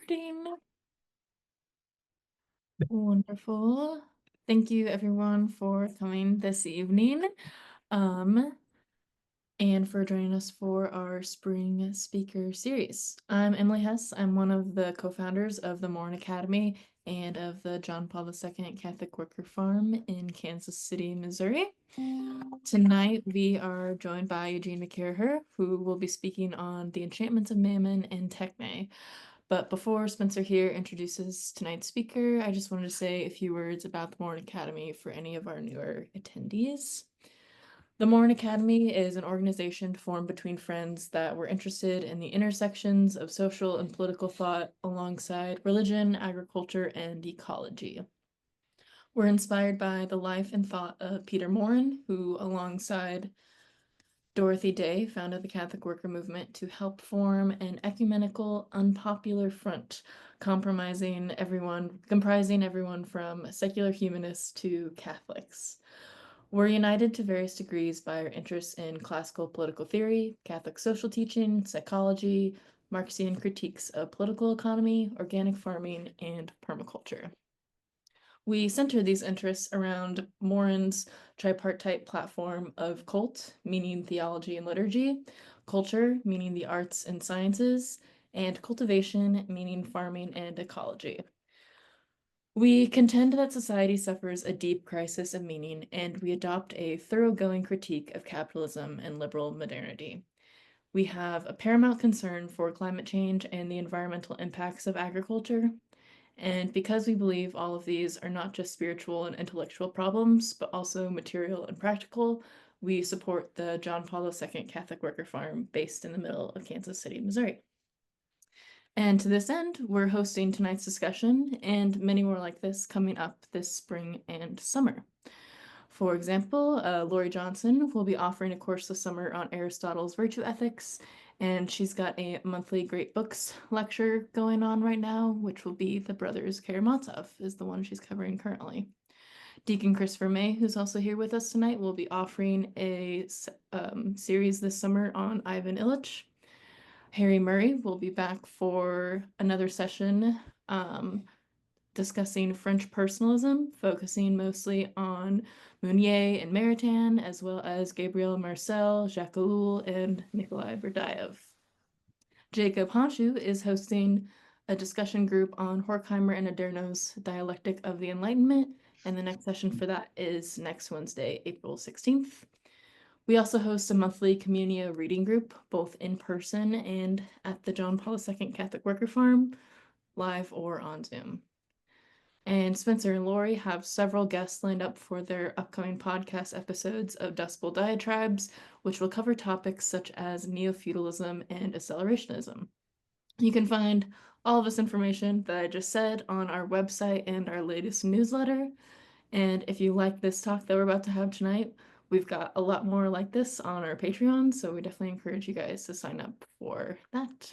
Recording. Wonderful. Thank you everyone for coming this evening. Um, and for joining us for our spring speaker series. I'm Emily Hess. I'm one of the co-founders of the Mammon Academy and of the John Paul II Catholic Worker Farm in Kansas City, Missouri. Tonight we are joined by Eugene McCarraher, who will be speaking on the Enchantments of Mammon and Techne. But before Spencer here introduces tonight's speaker, I just wanted to say a few words about the Mammon Academy for any of our newer attendees. The Mammon Academy is an organization formed between friends that were interested in the intersections of social and political thought alongside religion, agriculture, and ecology. We're inspired by the life and thought of Peter Morin, who, aliside Dorothy Day, founded the Catholic Worker Movement to help form an ecumenical, unpopular front, comprising everyone from secular humanists to Catholics. We're united to various degrees by our interests in classical political theory, Catholic social teaching, psychology, Marxian critiques of political economy, organic farming, and permaculture. We center these interests around Morin's tripartite platform of cult, meaning theology and liturgy, culture, meaning the arts and sciences, and cultivation, meaning farming and ecology. We contend that society suffers a deep crisis of meaning, and we adopt a thoroughgoing critique of capitalism and liberal modernity. We have a paramount concern for climate change and the environmental impacts of agriculture. And because we believe all of these are not just spiritual and intellectual problems, but also material and practical, we support the John Paul II Catholic Worker Farm based in the middle of Kansas City, Missouri. And to this end, we're hosting tonight's discussion and many more like this coming up this spring and summer. For example, Lori Johnson will be offering a course this summer on Aristotle's virtue ethics, and she's got a monthly Great Books lecture going on right now, which will be The Brothers Karamazov, is the one she's covering currently. Deacon Christopher May, who's also here with us tonight, will be offering a series this summer on Ivan Illich. Harry Murray will be back for another session discussing French personalism, focusing mostly on Meunier and Maritain, as well as Gabriel Marcel, Jacques Ellul, and Nikolai Berdyaev. Jacob Honshu is hosting a discussion group on Horkheimer and Adorno's Dialectic of the Enlightenment, and the next session for that is next Wednesday, April 16th. We also host a monthly Communio reading group, both in person and at the John Paul II Catholic Worker Farm, live or on Zoom. And Spencer and Lori have several guests lined up for their upcoming podcast episodes of Dust Bowl Diatribes, which will cover topics such as neo-feudalism and accelerationism. You can find all of this information that I just said on our website and our latest newsletter. And if you like this talk that we're about to have tonight, we've got a lot more like this on our Patreon, so we definitely encourage you guys to sign up for that.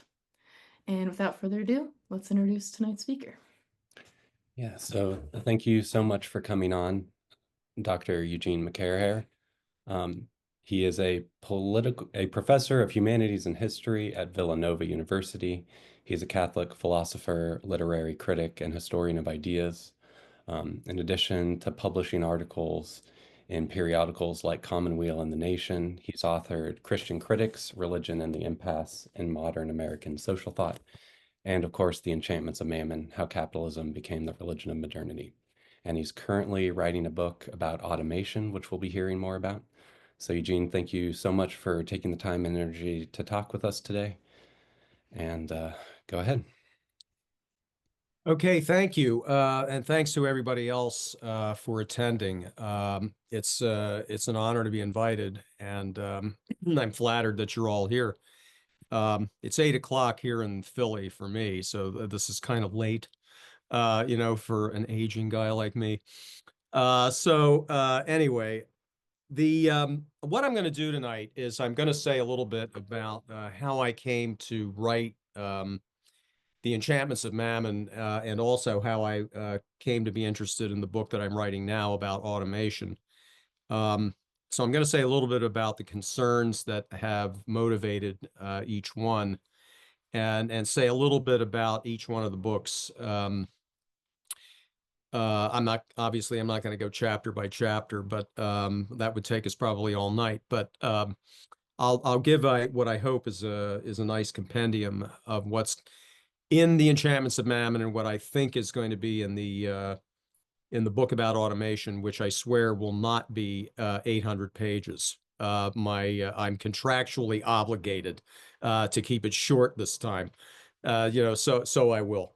And without further ado, let's introduce tonight's speaker. Yeah, so thank you so much for coming on, Dr. Eugene McCarraher. He is a professor of humanities and history at Villanova University. He's a Catholic philosopher, literary critic, and historian of ideas. In addition to publishing articles in periodicals like Commonweal and The Nation, he's authored Christian Critics, Religion and the Impasse in Modern American Social Thought, and of course, The Enchantments of Mammon, How Capitalism Became the Religion of Modernity. And he's currently writing a book about automation, which we'll be hearing more about. So Eugene, thank you so much for taking the time and energy to talk with us today. And go ahead. Okay, thank you. And thanks to everybody else for attending. It's an honor to be invited, and I'm flattered that you're all here. It's 8 o'clock here in Philly for me, so this is kind of late, for an aging guy like me. Anyway, what I'm going to do tonight is I'm going to say a little bit about how I came to write The Enchantments of Mammon, and also how I came to be interested in the book that I'm writing now about automation. So I'm going to say a little bit about the concerns that have motivated each one. and say a little bit about each one of the books. I'm not going to go chapter by chapter, but that would take us probably all night. But I'll give what I hope is a nice compendium of what's in the Enchantments of Mammon and what I think is going to be in the book about automation, which I swear will not be 800 pages. I'm contractually obligated to keep it short this time. So I will.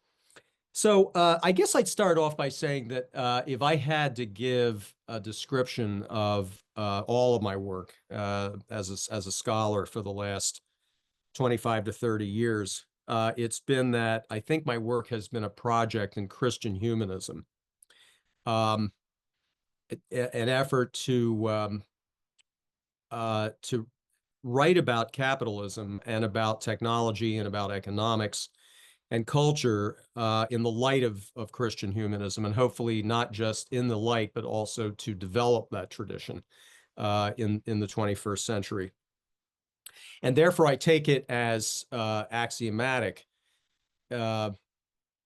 So I guess I'd start off by saying that if I had to give a description of all of my work as a scholar for the last 25 to 30 years, it's been that I think my work has been a project in Christian humanism, an effort to write about capitalism and about technology and about economics and culture in the light of Christian humanism, and hopefully not just in the light, but also to develop that tradition in the 21st century. And therefore, I take it as axiomatic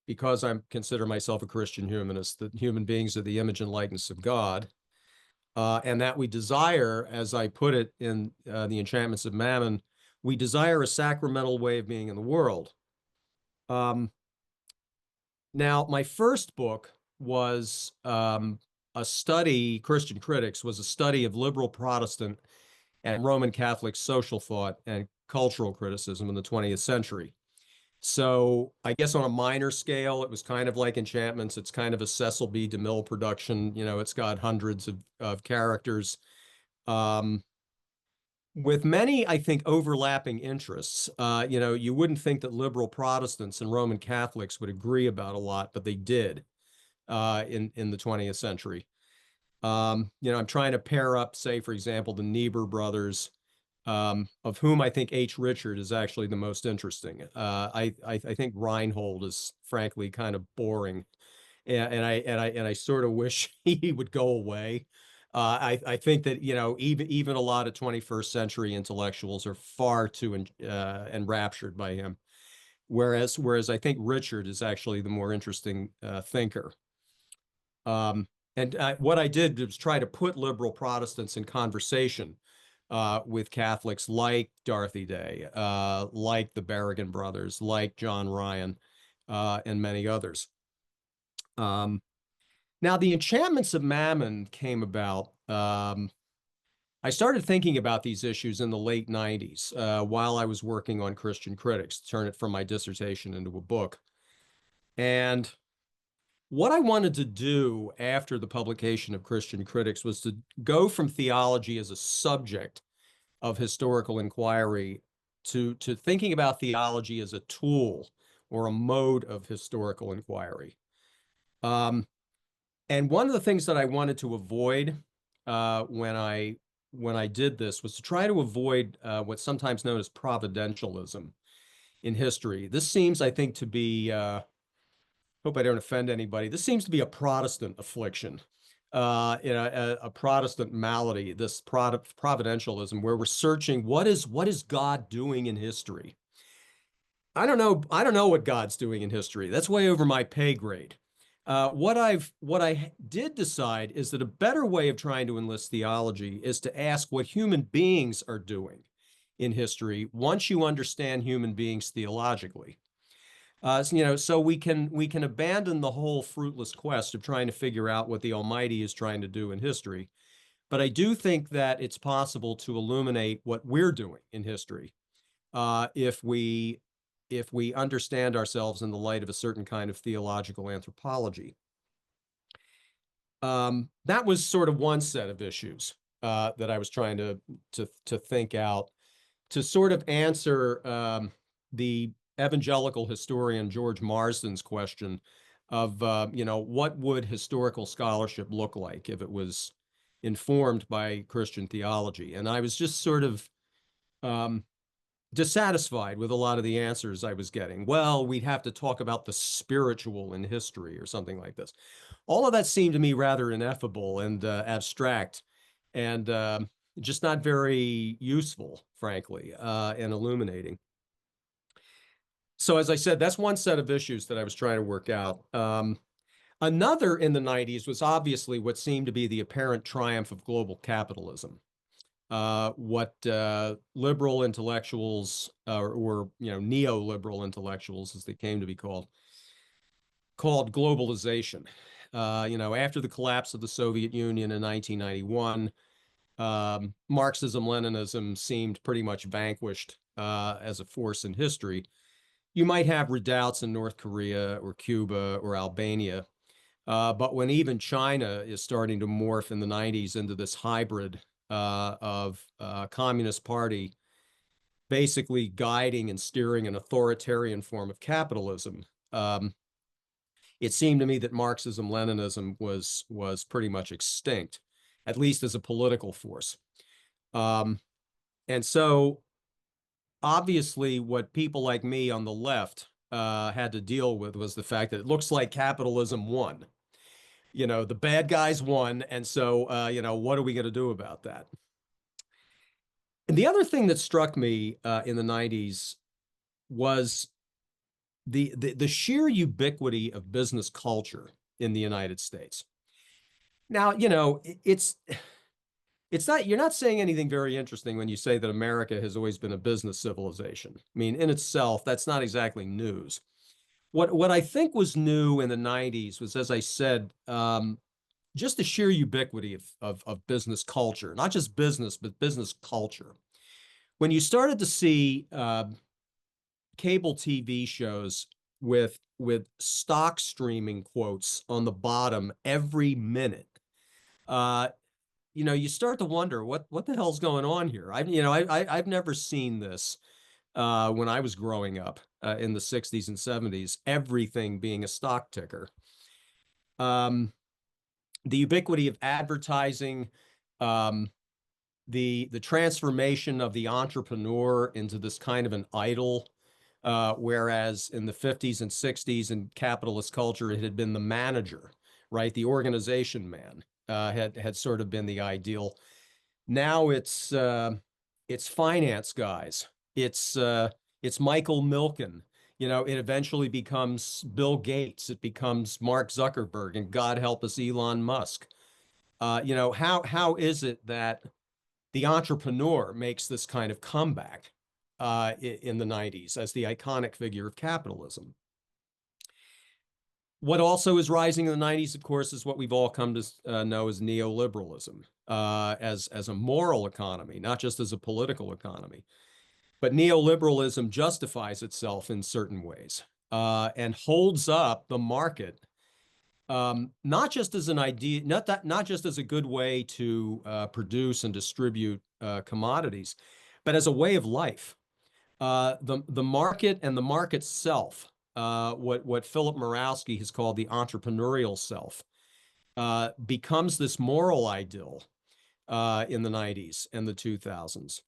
because I consider myself a Christian humanist, that human beings are the image and likeness of God, and that we desire, as I put it in the Enchantments of Mammon, we desire a sacramental way of being in the world. Now, my first book was a study, Christian Critics, was a study of liberal Protestant and Roman Catholic social thought and cultural criticism in the 20th century. So I guess on a minor scale, it was kind of like Enchantments. It's kind of a Cecil B. DeMille production. It's got hundreds of characters. With many, I think, overlapping interests. You wouldn't think that liberal Protestants and Roman Catholics would agree about a lot, but they did in the 20th century. I'm trying to pair up, say, for example, the Niebuhr brothers, of whom I think H. Richard is actually the most interesting. I think Reinhold is frankly kind of boring, and I sort of wish he would go away. I think that even a lot of 21st century intellectuals are far too enraptured by him, whereas I think Richard is actually the more interesting thinker. And what I did was try to put liberal Protestants in conversation with Catholics like Dorothy Day, like the Berrigan brothers, like John Ryan, and many others. Now, the Enchantments of Mammon came about. I started thinking about these issues in the late 90s while I was working on Christian Critics, to turn it from my dissertation into a book. And what I wanted to do after the publication of Christian Critics was to go from theology as a subject of historical inquiry to thinking about theology as a tool or a mode of historical inquiry. And one of the things that I wanted to avoid when I did this was to try to avoid what's sometimes known as providentialism in history. This seems, I think, to be, hope I don't offend anybody, this seems to be a Protestant affliction, a Protestant malady, this providentialism, where we're searching what is God doing in history? I don't know what God's doing in history. That's way over my pay grade. What I did decide is that a better way of trying to enlist theology is to ask what human beings are doing in history once you understand human beings theologically. So we can abandon the whole fruitless quest of trying to figure out what the Almighty is trying to do in history. But I do think that it's possible to illuminate what we're doing in history if we understand ourselves in the light of a certain kind of theological anthropology. That was sort of one set of issues that I was trying to think out to sort of answer the evangelical historian George Marsden's question of what would historical scholarship look like if it was informed by Christian theology. And I was just sort of dissatisfied with a lot of the answers I was getting. Well, we'd have to talk about the spiritual in history or something like this. All of that seemed to me rather ineffable and abstract and just not very useful, frankly, and illuminating. So as I said, that's one set of issues that I was trying to work out. Another in the 90s was obviously what seemed to be the apparent triumph of global capitalism. What liberal intellectuals, or neoliberal intellectuals, as they came to be called globalization. After the collapse of the Soviet Union in 1991, Marxism-Leninism seemed pretty much vanquished as a force in history. You might have redoubts in North Korea or Cuba or Albania, but when even China is starting to morph in the 90s into this hybrid of Communist Party basically guiding and steering an authoritarian form of capitalism, it seemed to me that Marxism-Leninism was pretty much extinct, at least as a political force. And so obviously what people like me on the left had to deal with was the fact that it looks like capitalism won. The bad guys won, and so what are we going to do about that? And the other thing that struck me in the 90s was the sheer ubiquity of business culture in the United States. Now, it's not, you're not saying anything very interesting when you say that America has always been a business civilization. I mean, in itself, that's not exactly news. What I think was new in the 90s was, as I said, just the sheer ubiquity of business culture, not just business, but business culture. When you started to see cable TV shows with stock streaming quotes on the bottom every minute, you start to wonder what the hell's going on here. I've never seen this when I was growing up in the 60s and 70s, everything being a stock ticker. The ubiquity of advertising, the transformation of the entrepreneur into this kind of an idol, whereas in the 50s and 60s in capitalist culture, it had been the manager, right? The organization man had sort of been the ideal. Now it's finance guys. It's Michael Milken. It eventually becomes Bill Gates. It becomes Mark Zuckerberg, and God help us, Elon Musk. How is it that the entrepreneur makes this kind of comeback in the 90s as the iconic figure of capitalism? What also is rising in the 90s, of course, is what we've all come to know as neoliberalism, as a moral economy, not just as a political economy. But neoliberalism justifies itself in certain ways and holds up the market, not just as an idea, not just as a good way to produce and distribute commodities, but as a way of life. The market and the market self, what Philip Murawski has called the entrepreneurial self, becomes this moral ideal in the 90s and the 2000s.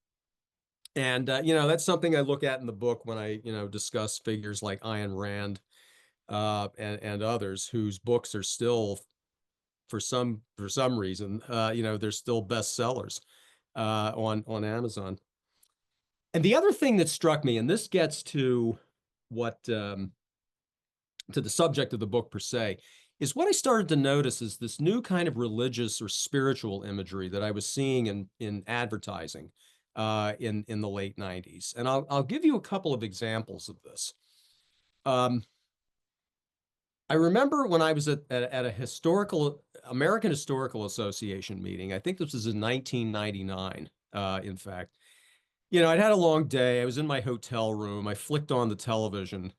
And, that's something I look at in the book when I, discuss figures like Ayn Rand and others whose books are still, for some reason, they're still bestsellers on Amazon. And the other thing that struck me, and this gets to to the subject of the book per se, is what I started to notice is this new kind of religious or spiritual imagery that I was seeing in advertising in the late 90s. And I'll give you a couple of examples of this. I remember when I was at a American Historical Association meeting. I think this was in 1999, in fact. I'd had a long day. I was in my hotel room. I flicked on the television.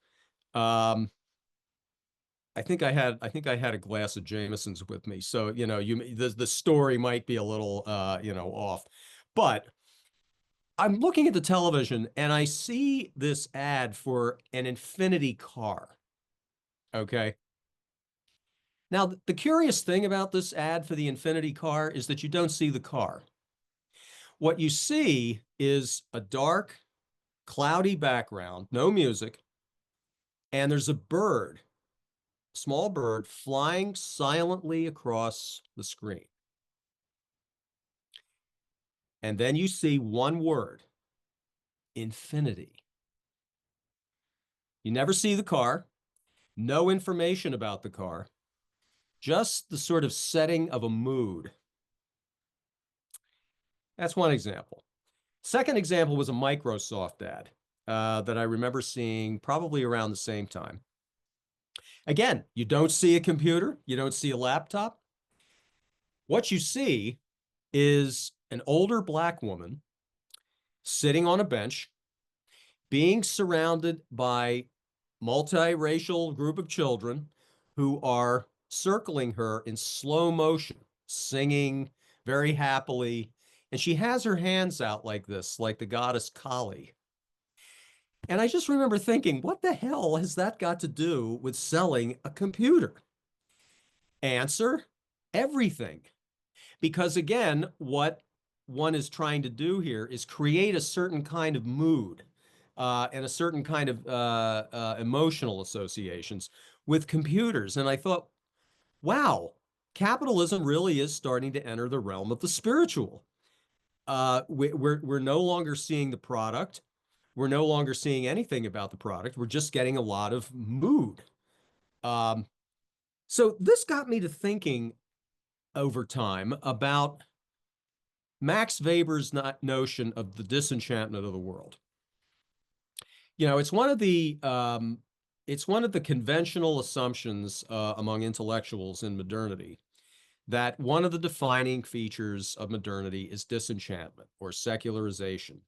I think I had a glass of Jameson's with me. So, the story might be a little, off. But I'm looking at the television and I see this ad for an Infinity car. Okay. Now, the curious thing about this ad for the Infinity car is that you don't see the car. What you see is a dark, cloudy background, no music, and there's a bird, small bird, flying silently across the screen. And then you see one word, infinity. You never see the car, no information about the car, just the sort of setting of a mood. That's one example. Second example was a Microsoft ad that I remember seeing probably around the same time. Again, you don't see a computer, you don't see a laptop. What you see is an older Black woman sitting on a bench, being surrounded by multiracial group of children who are circling her in slow motion, singing very happily. And she has her hands out like this, like the goddess Kali. And I just remember thinking, what the hell has that got to do with selling a computer? Answer, everything. Because again, what one is trying to do here is create a certain kind of mood and a certain kind of emotional associations with computers. And I thought, wow, capitalism really is starting to enter the realm of the spiritual. We're no longer seeing the product. We're no longer seeing anything about the product. We're just getting a lot of mood. So this got me to thinking over time about Max Weber's notion of the disenchantment of the world. You know, it's one of the conventional assumptions among intellectuals in modernity that one of the defining features of modernity is disenchantment or secularization.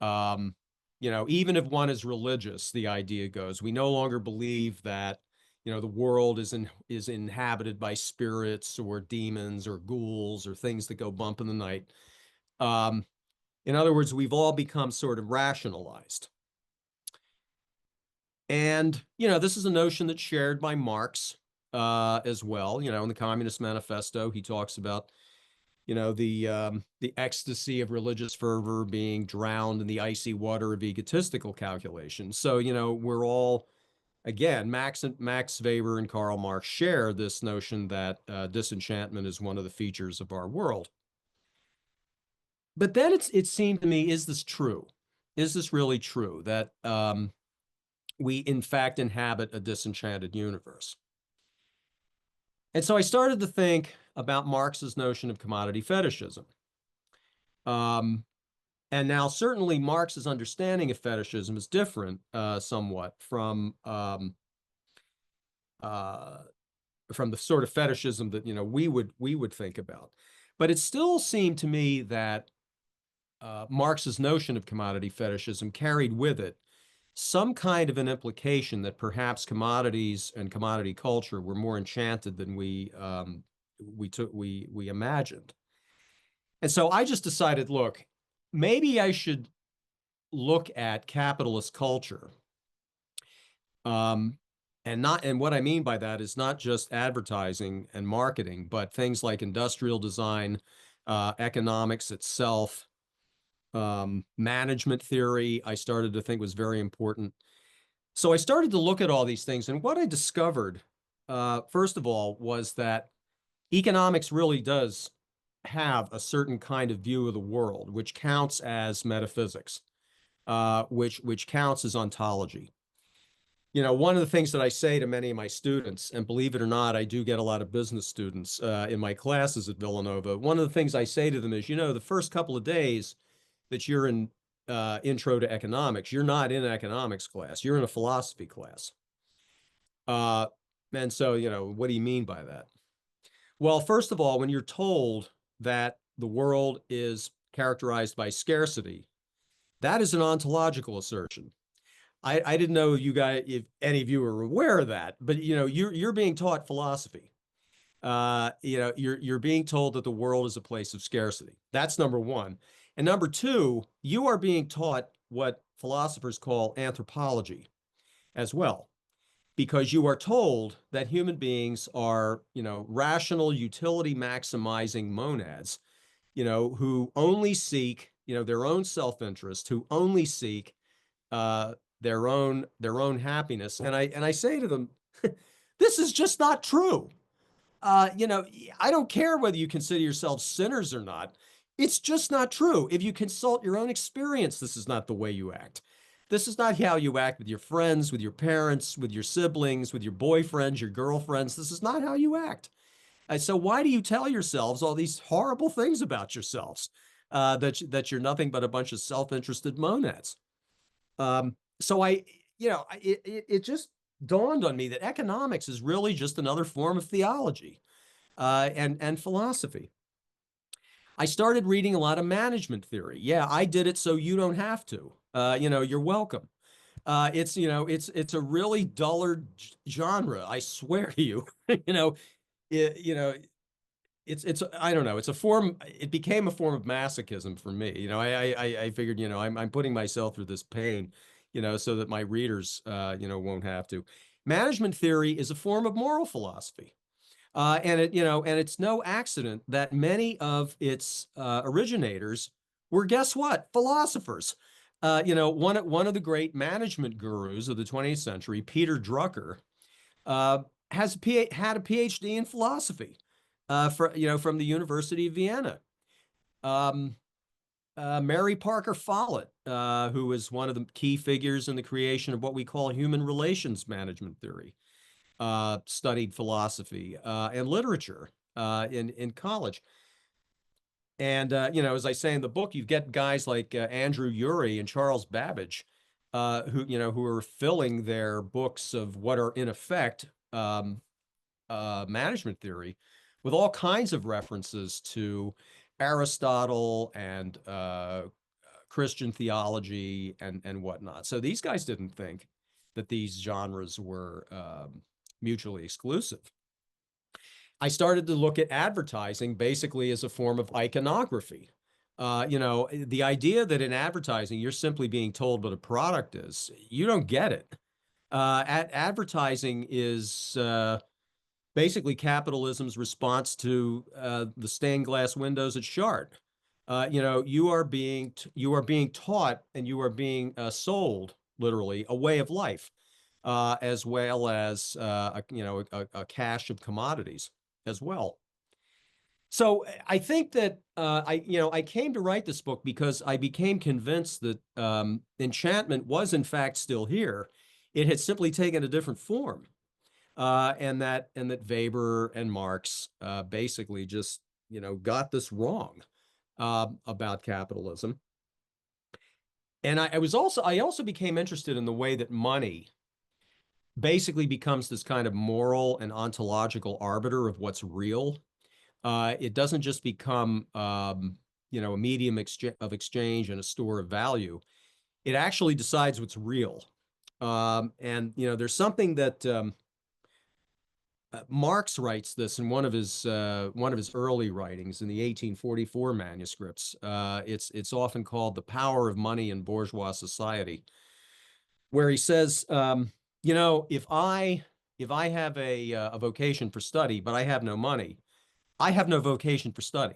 You know, even if one is religious, the idea goes, we no longer believe that, you know, the world is inhabited by spirits or demons or ghouls or things that go bump in the night. In other words, we've all become sort of rationalized. And, you know, this is a notion that's shared by Marx as well. You know, in the Communist Manifesto, he talks about, you know, the ecstasy of religious fervor being drowned in the icy water of egotistical calculation. So, you know, we're all, again, Max Weber and Karl Marx share this notion that disenchantment is one of the features of our world. But then it seemed to me, is this true? Is this really true that we in fact inhabit a disenchanted universe? And so I started to think about Marx's notion of commodity fetishism. And now certainly Marx's understanding of fetishism is different somewhat from the sort of fetishism that, you know, we would think about. But it still seemed to me that Marx's notion of commodity fetishism carried with it some kind of an implication that perhaps commodities and commodity culture were more enchanted than we imagined. And so I just decided, look, maybe I should look at capitalist culture. And what I mean by that is not just advertising and marketing, but things like industrial design, economics itself, management theory, I started to think was very important. So I started to look at all these things, and what I discovered, first of all, was that economics really does have a certain kind of view of the world, which counts as metaphysics, which counts as ontology. You know, one of the things that I say to many of my students, and believe it or not, I do get a lot of business students in my classes at Villanova. One of the things I say to them is, you know, the first couple of days that you're in intro to economics, you're not in an economics class, you're in a philosophy class. And so, you know, what do you mean by that? Well, first of all, when you're told that the world is characterized by scarcity, that is an ontological assertion. I didn't know you guys, if any of you are aware of that, but you know, you're being taught philosophy. You know, you're being told that the world is a place of scarcity. That's number one. And number two, you are being taught what philosophers call anthropology as well, because you are told that human beings are, you know, rational, utility maximizing monads, you know, who only seek, you know, their own self-interest, who only seek their own happiness. And I say to them, this is just not true. You know, I don't care whether you consider yourselves sinners or not. It's just not true. If you consult your own experience, this is not the way you act. This is not how you act with your friends, with your parents, with your siblings, with your boyfriends, your girlfriends. This is not how you act. So why do you tell yourselves all these horrible things about yourselves? That you're nothing but a bunch of self-interested monads. So it just dawned on me that economics is really just another form of theology and philosophy. I started reading a lot of management theory. Yeah, I did it so you don't have to. You're welcome. It's a really dullard genre. I swear to you. you know, it, you know, it's I don't know. It's a form. It became a form of masochism for me. I figured I'm putting myself through this pain, so that my readers won't have to. Management theory is a form of moral philosophy. And it's no accident that many of its originators were, guess what? Philosophers. One of the great management gurus of the 20th century, Peter Drucker, uh, had a PhD in philosophy, from the University of Vienna. Um, Mary Parker Follett, who was one of the key figures in the creation of what we call human relations management theory, studied philosophy and literature in college. And as I say in the book, you get guys like Andrew Urey and Charles Babbage, who are filling their books of what are in effect management theory with all kinds of references to Aristotle and Christian theology and whatnot. So these guys didn't think that these genres were mutually exclusive. I started to look at advertising basically as a form of iconography. The idea that in advertising you're simply being told what a product is, you don't get it. Advertising is basically capitalism's response to the stained glass windows at Shard. You are being taught and you are being sold literally a way of life, as well as a cache of commodities as well. So I think that I came to write this book because I became convinced that enchantment was in fact still here. It had simply taken a different form, and that Weber and Marx basically just got this wrong about capitalism. And I also became interested in the way that money basically becomes this kind of moral and ontological arbiter of what's real. It doesn't just become, a medium of exchange and a store of value. It actually decides what's real. There's something that Marx writes this in one of his early writings in the 1844 manuscripts. It's often called The Power of Money in Bourgeois Society, where he says, if I have a vocation for study, but I have no money, I have no vocation for study.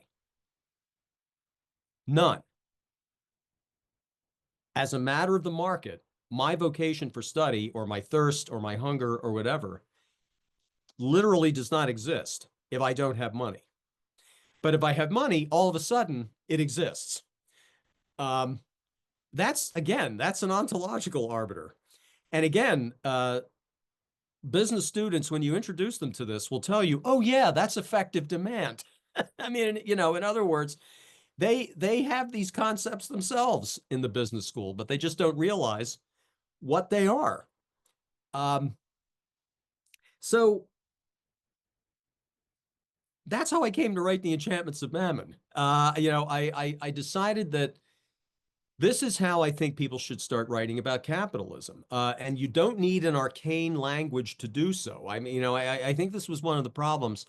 None. As a matter of the market, my vocation for study or my thirst or my hunger or whatever literally does not exist if I don't have money. But if I have money, all of a sudden it exists. That's an ontological arbiter. And again, business students, when you introduce them to this, will tell you, oh yeah, that's effective demand. I mean, in other words, they have these concepts themselves in the business school, but they just don't realize what they are. So that's how I came to write the Enchantments of Mammon. I decided that this is how I think people should start writing about capitalism. And you don't need an arcane language to do so. I mean, I think this was one of the problems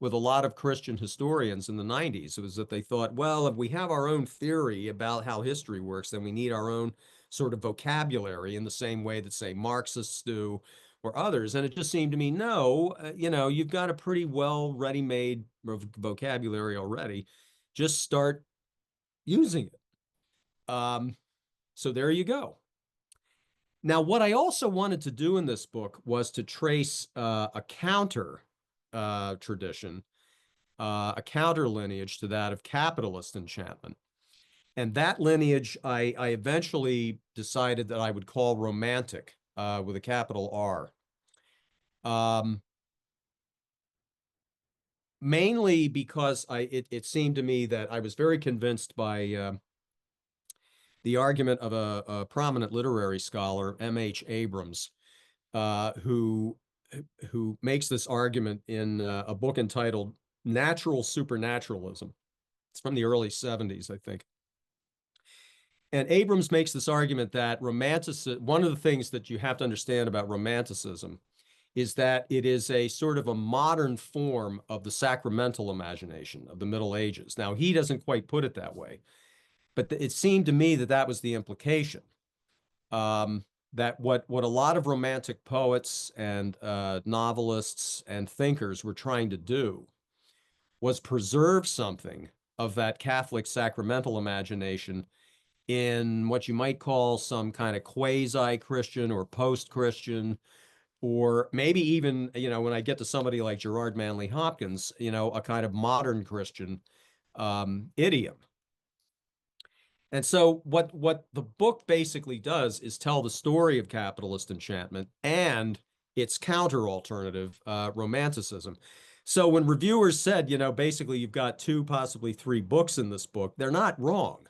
with a lot of Christian historians in the 90s. It was that they thought, well, if we have our own theory about how history works, then we need our own sort of vocabulary in the same way that, say, Marxists do or others. And it just seemed to me, no, you've got a pretty well ready-made vocabulary already. Just start using it. So there you go. Now, what I also wanted to do in this book was to trace a counter tradition, a counter lineage to that of capitalist enchantment. And that lineage, I eventually decided that I would call romantic, with a capital R. Um, Mainly because it seemed to me that I was very convinced by the argument of a prominent literary scholar, M.H. Abrams, uh, who who makes this argument in a book entitled Natural Supernaturalism. It's from the early 70s, I think. And Abrams makes this argument that one of the things that you have to understand about romanticism is that it is a sort of a modern form of the sacramental imagination of the Middle Ages. Now, he doesn't quite put it that way, but it seemed to me that that was the implication. That what a lot of romantic poets and novelists and thinkers were trying to do was preserve something of that Catholic sacramental imagination in what you might call some kind of quasi-Christian or post-Christian, or maybe even, when I get to somebody like Gerard Manley Hopkins, a kind of modern Christian idiom. And so what the book basically does is tell the story of capitalist enchantment and its counter alternative, romanticism. So when reviewers said, basically you've got two, possibly three books in this book, they're not wrong.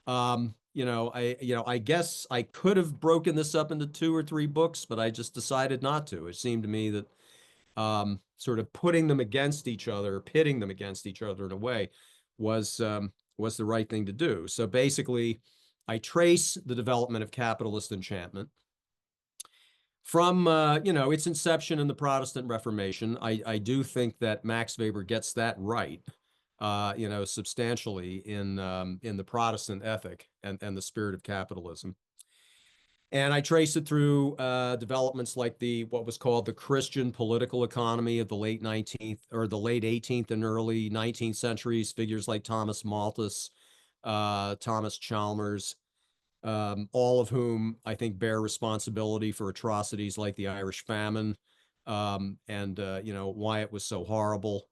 I guess I could have broken this up into two or three books, but I just decided not to. It seemed to me that sort of putting them against each other, pitting them against each other in a way, was the right thing to do. So basically, I trace the development of capitalist enchantment from its inception in the Protestant Reformation. I do think that Max Weber gets that right, substantially in the Protestant ethic and the spirit of capitalism. And I trace it through developments like what was called the Christian political economy of the late 19th or the late 18th and early 19th centuries. Figures like Thomas Malthus, Thomas Chalmers, all of whom I think bear responsibility for atrocities like the Irish famine, and why it was so horrible.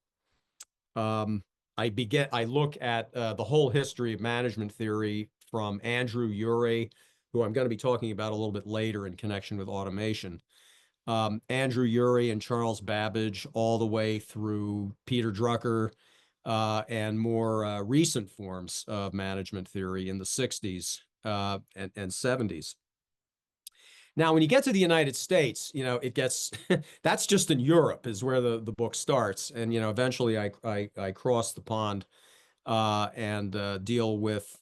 I look at the whole history of management theory from Andrew Urey, who I'm going to be talking about a little bit later in connection with automation. Andrew Urey and Charles Babbage, all the way through Peter Drucker, and more recent forms of management theory in the 60s and 70s. Now, when you get to the United States, it gets, that's just in Europe is where the book starts. And, eventually I cross the pond and deal with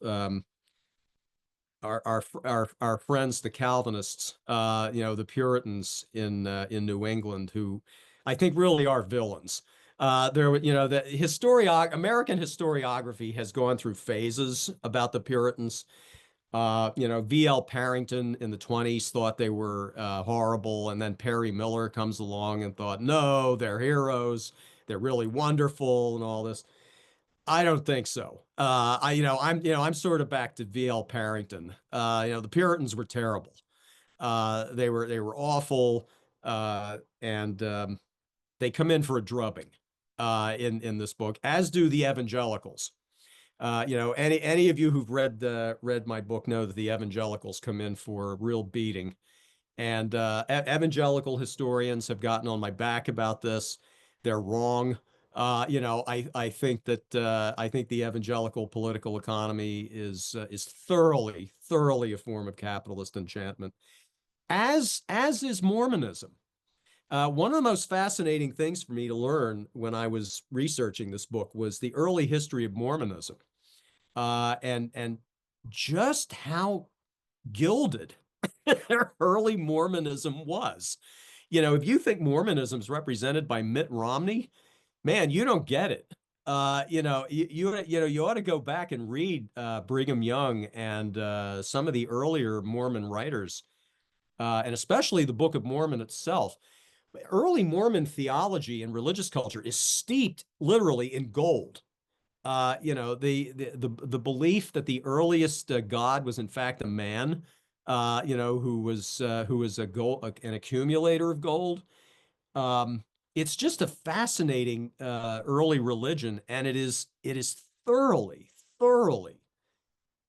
our friends, the Calvinists, the Puritans in New England, who I think really are villains. American historiography has gone through phases about the Puritans. V.L. Parrington in the 20s thought they were horrible, and then Perry Miller comes along and thought, no, they're heroes, they're really wonderful, and all this. I don't think so. I'm sort of back to V.L. Parrington. The Puritans were terrible. They were awful, and they come in for a drubbing in this book, as do the evangelicals. Any of you who've read my book know that the evangelicals come in for a real beating, and evangelical historians have gotten on my back about this. They're wrong. I think the evangelical political economy is thoroughly a form of capitalist enchantment, as is Mormonism. One of the most fascinating things for me to learn when I was researching this book was the early history of Mormonism, and just how gilded early Mormonism was. If you think Mormonism is represented by Mitt Romney, man, you don't get it. You ought to go back and read Brigham Young and some of the earlier Mormon writers, and especially the Book of Mormon itself. Early Mormon theology and religious culture is steeped literally in gold. The belief that the earliest God was in fact a man, who was an accumulator of gold. It's just a fascinating early religion, and it is thoroughly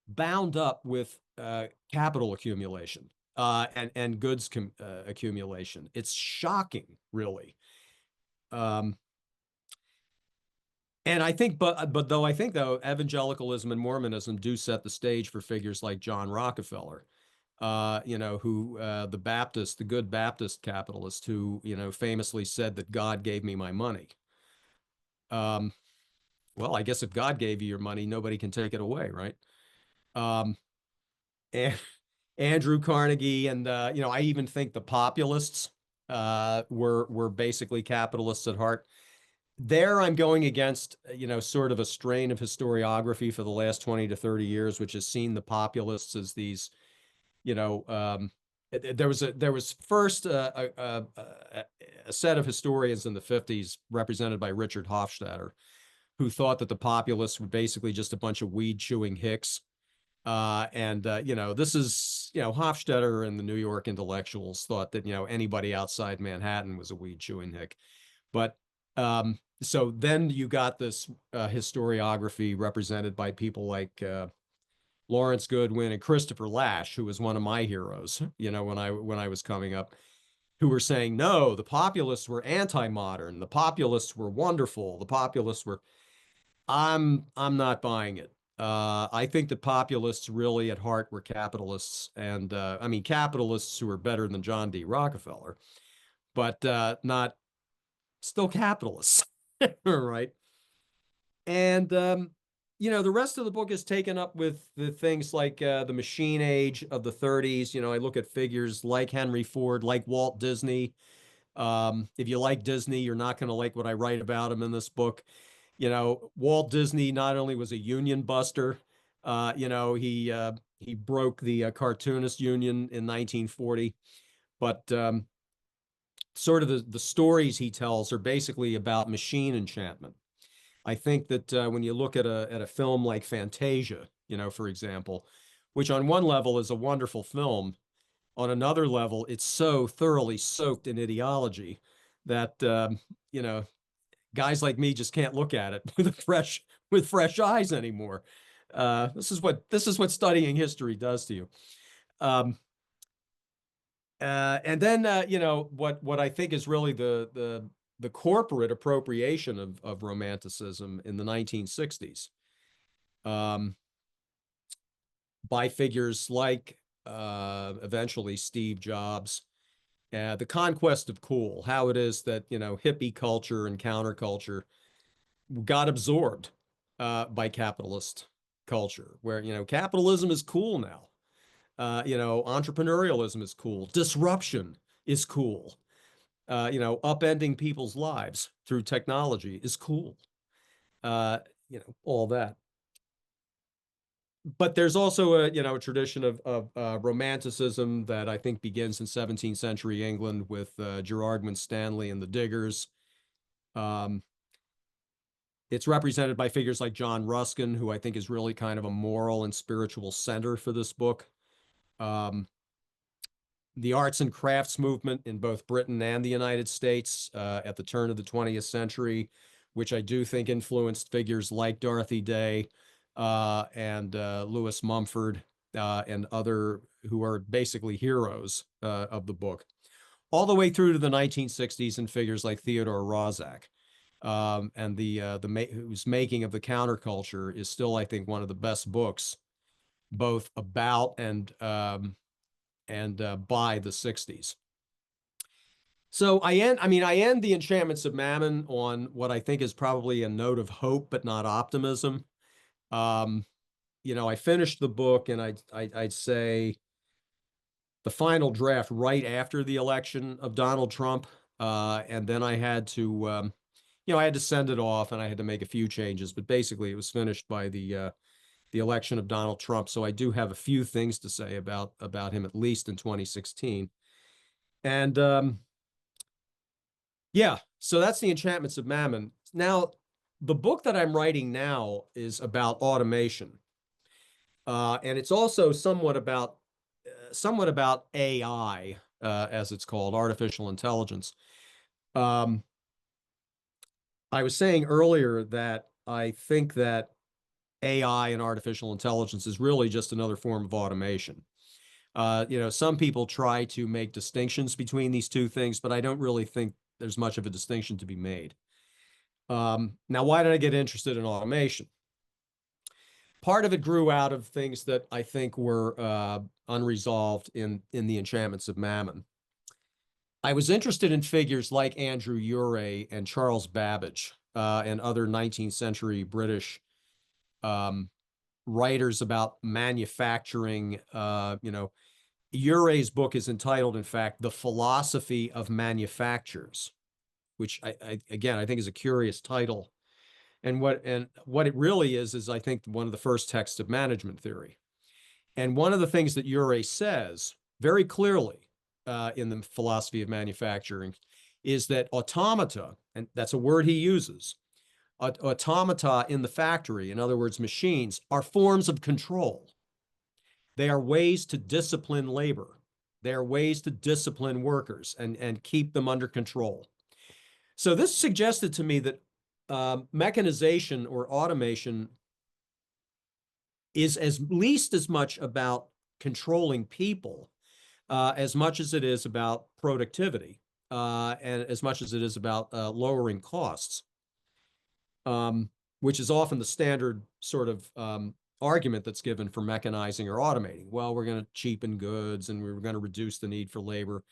bound up with capital accumulation and goods accumulation. It's shocking, really. And I think, but though I think though evangelicalism and Mormonism do set the stage for figures like John Rockefeller, who the good Baptist capitalist who famously said that God gave me my money. Well, I guess if God gave you your money, nobody can take it away, right? And Andrew Carnegie and I even think the populists were basically capitalists at heart. There I'm going against, sort of a strain of historiography for the last 20 to 30 years, which has seen the populists as these, there was first a set of historians in the 50s represented by Richard Hofstadter, who thought that the populists were basically just a bunch of weed chewing hicks. This is, Hofstadter and the New York intellectuals thought that, anybody outside Manhattan was a weed chewing hick. But so then you got this historiography represented by people like Lawrence Goodwin and Christopher Lasch, who was one of my heroes, when I was coming up, who were saying, no, the populists were anti-modern, the populists were wonderful, the populists were. I'm not buying it. I think the populists really at heart were capitalists, and I mean capitalists who are better than John D. Rockefeller, but not still capitalists. Right. And, the rest of the book is taken up with the things like the machine age of the 30s. I look at figures like Henry Ford, like Walt Disney. If you like Disney, you're not going to like what I write about him in this book. Walt Disney not only was a union buster, he broke the cartoonist union in 1940, but sort of the stories he tells are basically about machine enchantment. I think that when you look at a film like Fantasia, for example, which on one level is a wonderful film, on another level, it's so thoroughly soaked in ideology that guys like me just can't look at it with fresh eyes anymore. This is what studying history does to you. And then what I think is really the corporate appropriation of Romanticism in the 1960s by figures like eventually Steve Jobs, the conquest of cool, how it is that hippie culture and counterculture got absorbed by capitalist culture, where capitalism is cool now. Entrepreneurialism is cool. Disruption is cool. Upending people's lives through technology is cool. All that. But there's also a tradition of Romanticism that I think begins in 17th century England with Gerard Winstanley and the Diggers. It's represented by figures like John Ruskin, who I think is really kind of a moral and spiritual center for this book. The arts and crafts movement in both Britain and the United States at the turn of the 20th century, which I do think influenced figures like Dorothy Day and Lewis Mumford and other who are basically heroes of the book, all the way through to the 1960s and figures like Theodore Roszak. And whose making of the counterculture is still, I think, one of the best books, both about and by the 60s. So I end the Enchantments of Mammon on what I think is probably a note of hope, but not optimism. I finished the book, and I'd say the final draft right after the election of Donald Trump, and then I had to, I had to send it off, and I had to make a few changes. But basically, it was finished by the election of Donald Trump. So I do have a few things to say about him, at least in 2016. And so that's the Enchantments of Mammon. Now, the book that I'm writing now is about automation. And it's also somewhat about AI, as it's called, artificial intelligence. I was saying earlier that I think that AI and artificial intelligence is really just another form of automation. Some people try to make distinctions between these two things, but I don't really think there's much of a distinction to be made. Now, why did I get interested in automation? Part of it grew out of things that I think were unresolved in the Enchantments of Mammon. I was interested in figures like Andrew Urey and Charles Babbage and other 19th century British writers about manufacturing. Urey's book is entitled, in fact, The Philosophy of Manufactures, which I think is a curious title. And what it really is I think one of the first texts of management theory. And one of the things that Urey says very clearly in the philosophy of manufacturing is that automata, and that's a word he uses, automata in the factory, in other words, machines, are forms of control. They are ways to discipline labor. They are ways to discipline workers and keep them under control. So this suggested to me that mechanization or automation is at least as much about controlling people as much as it is about productivity and as much as it is about lowering costs, which is often the standard sort of argument that's given for mechanizing or automating. Well, we're going to cheapen goods and we're going to reduce the need for labor.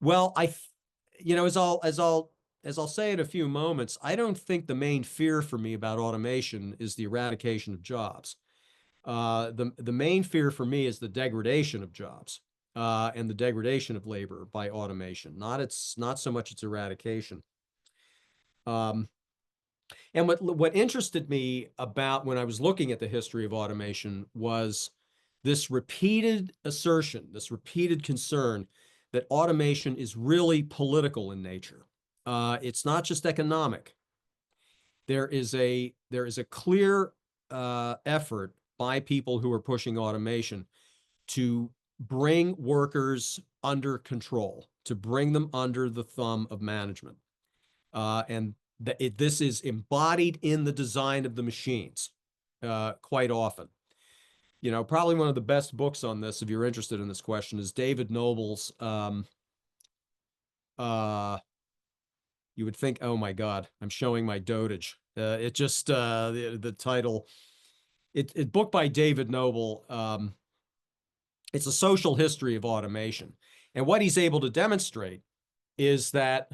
Well, as I'll say in a few moments, I don't think the main fear for me about automation is the eradication of jobs. The main fear for me is the degradation of jobs and the degradation of labor by automation, not so much its eradication. And what interested me about when I was looking at the history of automation was this repeated assertion, this repeated concern that automation is really political in nature. It's not just economic. There is a clear effort by people who are pushing automation to bring workers under control, to bring them under the thumb of management. And this is embodied in the design of the machines quite often. Probably one of the best books on this, if you're interested in this question, is David Noble's, you would think, oh my God, I'm showing my dotage. The title, it's book by David Noble. It's a social history of automation. And what he's able to demonstrate is that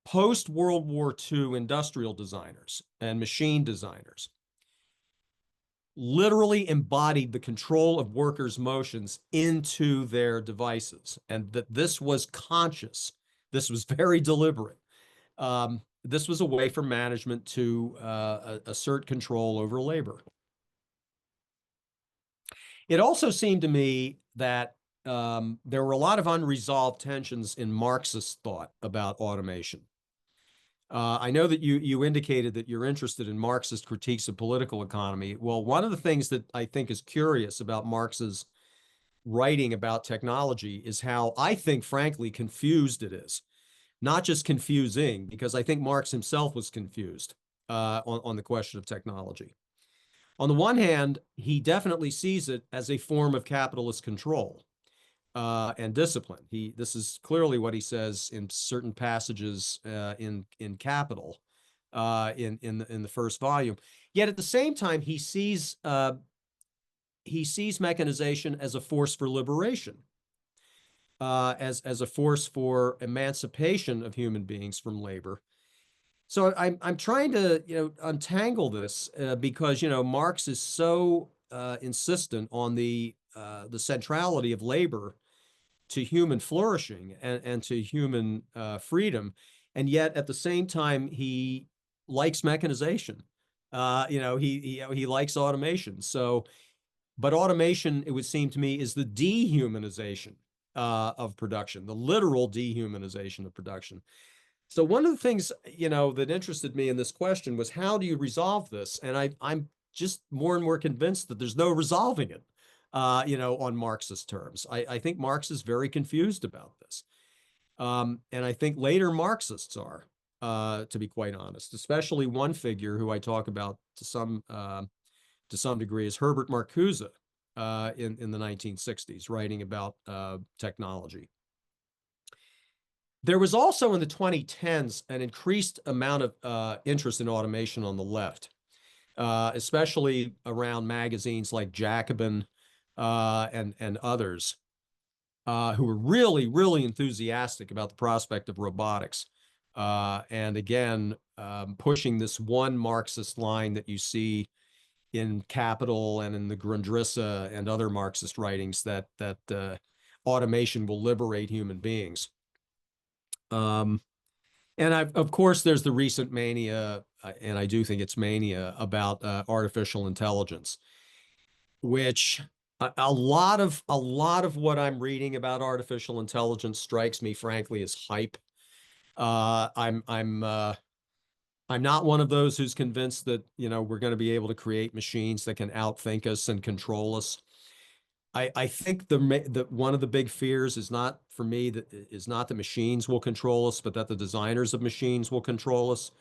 post-World War II industrial designers and machine designers literally embodied the control of workers' motions into their devices, and that this was conscious. This was very deliberate. This was a way for management to assert control over labor. It also seemed to me that there were a lot of unresolved tensions in Marxist thought about automation. I know that you indicated that you're interested in Marxist critiques of political economy. Well, one of the things that I think is curious about Marx's writing about technology is how I think, frankly, confused it is. Not just confusing, because I think Marx himself was confused on the question of technology. On the one hand, he definitely sees it as a form of capitalist control and discipline. This is clearly what he says in certain passages in Capital in the first volume. Yet at the same time, he sees mechanization as a force for liberation, as a force for emancipation of human beings from labor. So I'm trying to untangle this because Marx is so insistent on the centrality of labor to human flourishing and to human freedom, and yet at the same time he likes mechanization. He likes automation. So, but automation, it would seem to me, is the dehumanization of production, the literal dehumanization of production. So one of the things, that interested me in this question was, how do you resolve this? And I'm just more and more convinced that there's no resolving it, on Marxist terms. I think Marx is very confused about this. And I think later Marxists are. to be quite honest, especially one figure who I talk about to some degree is Herbert Marcuse in the 1960s, writing about technology. There was also in the 2010s an increased amount of interest in automation on the left, especially around magazines like Jacobin and others who were really, really enthusiastic about the prospect of robotics. And again, pushing this one Marxist line that you see in Capital and in the Grundrisse and other Marxist writings that automation will liberate human beings. And of course, there's the recent mania, and I do think it's mania about artificial intelligence, which a lot of what I'm reading about artificial intelligence strikes me, frankly, as hype. I'm not one of those who's convinced that, we're going to be able to create machines that can outthink us and control us. I think the one of the big fears is not for me that is not the machines will control us, but that the designers of machines will control us.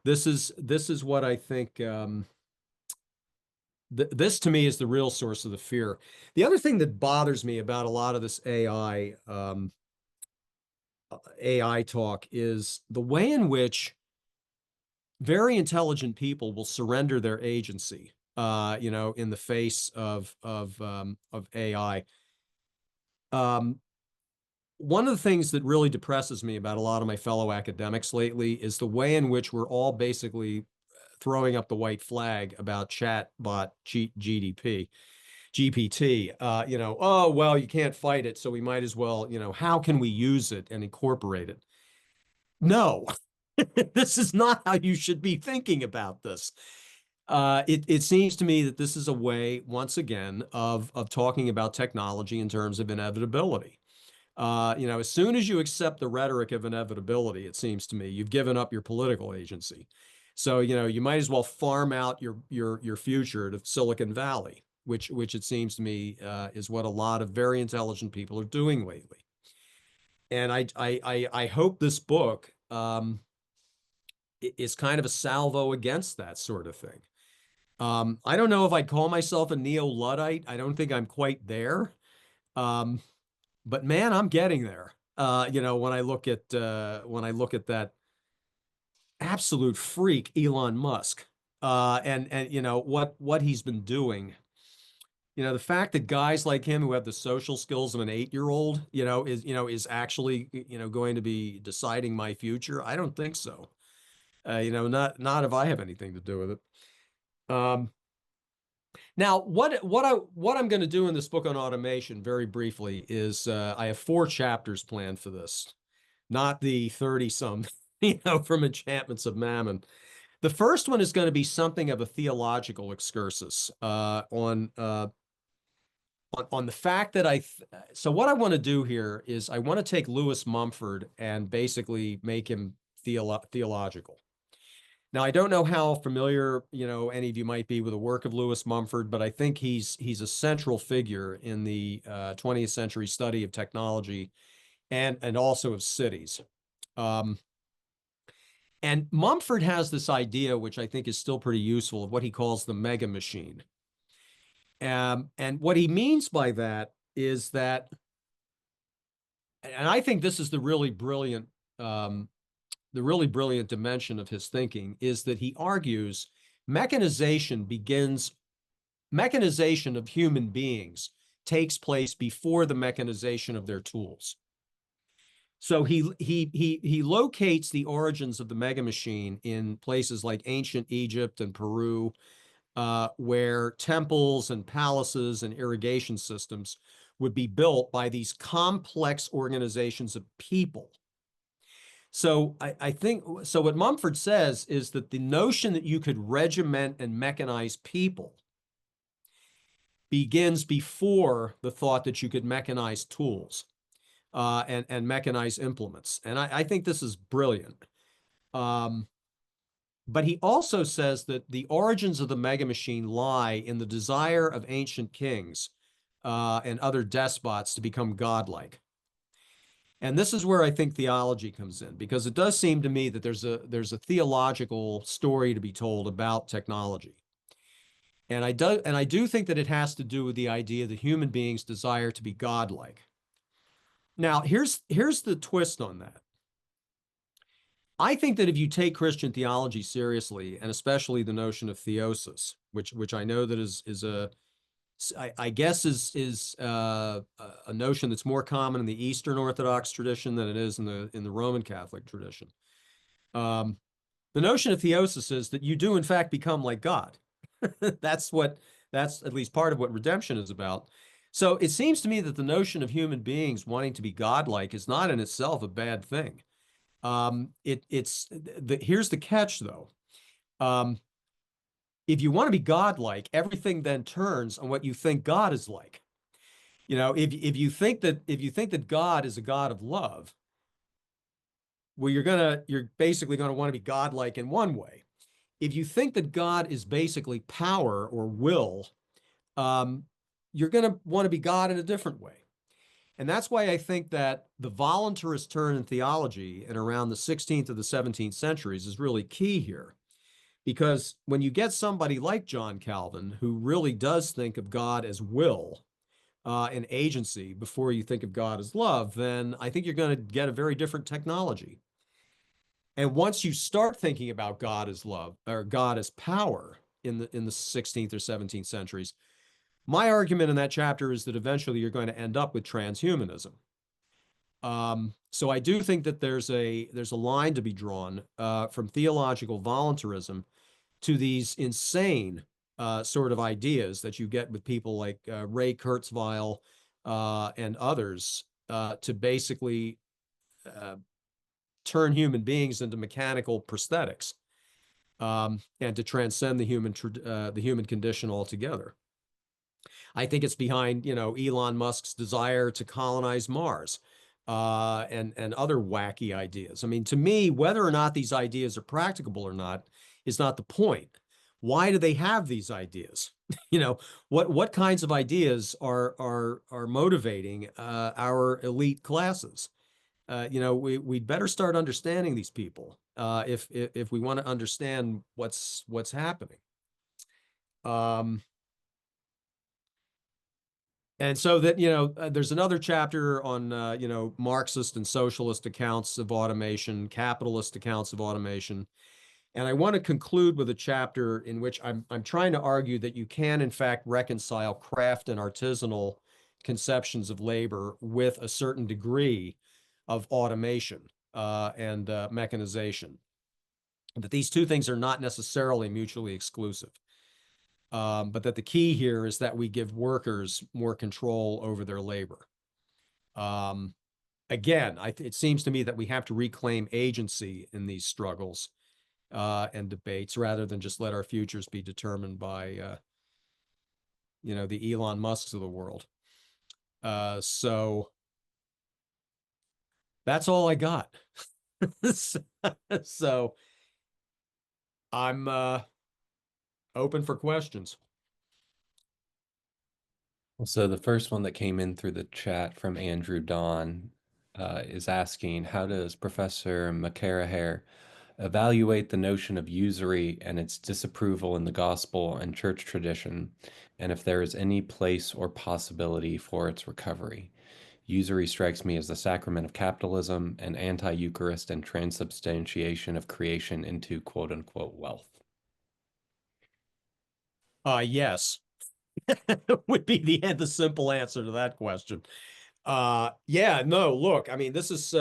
This is what I think. This to me is the real source of the fear. The other thing that bothers me about a lot of this AI talk is the way in which very intelligent people will surrender their agency, in the face of AI. One of the things that really depresses me about a lot of my fellow academics lately is the way in which we're all basically throwing up the white flag about chatbot GPT. Oh, well, you can't fight it, so we might as well, how can we use it and incorporate it? No, this is not how you should be thinking about this. It seems to me that this is a way, once again, of talking about technology in terms of inevitability. As soon as you accept the rhetoric of inevitability, it seems to me you've given up your political agency. So, you might as well farm out your future to Silicon Valley, which it seems to me is what a lot of very intelligent people are doing lately. And I hope this book is kind of a salvo against that sort of thing. I don't know if I'd call myself a neo-Luddite. I don't think I'm quite there. But man, I'm getting there. When I look at that absolute freak, Elon Musk, and what he's been doing. The fact that guys like him who have the social skills of an 8-year-old, is actually, going to be deciding my future. I don't think so. Not if I have anything to do with it. Now, what I'm going to do in this book on automation, very briefly, is I have 4 chapters planned for this, not the 30-some, from Enchantments of Mammon. The first one is going to be something of a theological excursus on the fact that so what I want to do here is I want to take Lewis Mumford and basically make him theological. Now, I don't know how familiar, any of you might be with the work of Lewis Mumford, but I think he's a central figure in the 20th century study of technology and also of cities. And Mumford has this idea, which I think is still pretty useful, of what he calls the mega machine. And what he means by that is that, and I think this is the really brilliant dimension of his thinking, is that he argues mechanization of human beings takes place before the mechanization of their tools. So he locates the origins of the mega machine in places like ancient Egypt and Peru, where temples and palaces and irrigation systems would be built by these complex organizations of people. So I think, so what Mumford says is that the notion that you could regiment and mechanize people begins before the thought that you could mechanize tools and mechanize implements. And I think this is brilliant. But he also says that the origins of the mega machine lie in the desire of ancient kings and other despots to become godlike. And this is where I think theology comes in, because it does seem to me that there's a theological story to be told about technology. And I do think that it has to do with the idea that human beings desire to be godlike. Now, here's the twist on that. I think that if you take Christian theology seriously, and especially the notion of theosis, which I know that I guess is a notion that's more common in the Eastern Orthodox tradition than it is in the Roman Catholic tradition. The notion of theosis is that you do in fact become like God. That's at least part of what redemption is about. So it seems to me that the notion of human beings wanting to be godlike is not in itself a bad thing. Here's the catch, though. If you want to be godlike, everything then turns on what you think God is like. You know, if you think that God is a God of love, well, you're basically gonna want to be godlike in one way. If you think that God is basically power or will, you're gonna want to be God in a different way. And that's why I think that the voluntarist turn in theology and around the 16th or the 17th centuries is really key here. Because when you get somebody like John Calvin, who really does think of God as will and agency before you think of God as love, then I think you're going to get a very different technology. And once you start thinking about God as love or God as power in the 16th or 17th centuries, my argument in that chapter is that eventually you're going to end up with transhumanism. So I do think that there's a line to be drawn from theological voluntarism to these insane sort of ideas that you get with people like Ray Kurzweil and others to basically turn human beings into mechanical prosthetics and to transcend the human condition altogether. I think it's behind, Elon Musk's desire to colonize Mars and other wacky ideas. I mean, to me, whether or not these ideas are practicable or not is not the point. Why do they have these ideas? What kinds of ideas are motivating our elite classes? We'd better start understanding these people if we want to understand what's happening. And so that, there's another chapter on, Marxist and socialist accounts of automation, capitalist accounts of automation. And I want to conclude with a chapter in which I'm trying to argue that you can, in fact, reconcile craft and artisanal conceptions of labor with a certain degree of automation and mechanization. That these two things are not necessarily mutually exclusive. But that the key here is that we give workers more control over their labor. Again, it seems to me that we have to reclaim agency in these struggles and debates rather than just let our futures be determined by, the Elon Musks of the world. So that's all I got. So I'm open for questions. So the first one that came in through the chat from Andrew Don is asking, how does Professor McCaraher evaluate the notion of usury and its disapproval in the gospel and church tradition, and if there is any place or possibility for its recovery? Usury strikes me as the sacrament of capitalism, an anti-Eucharist and transubstantiation of creation into quote-unquote wealth. Yes. Would be the simple answer to that question. Yeah, no, look, I mean, this is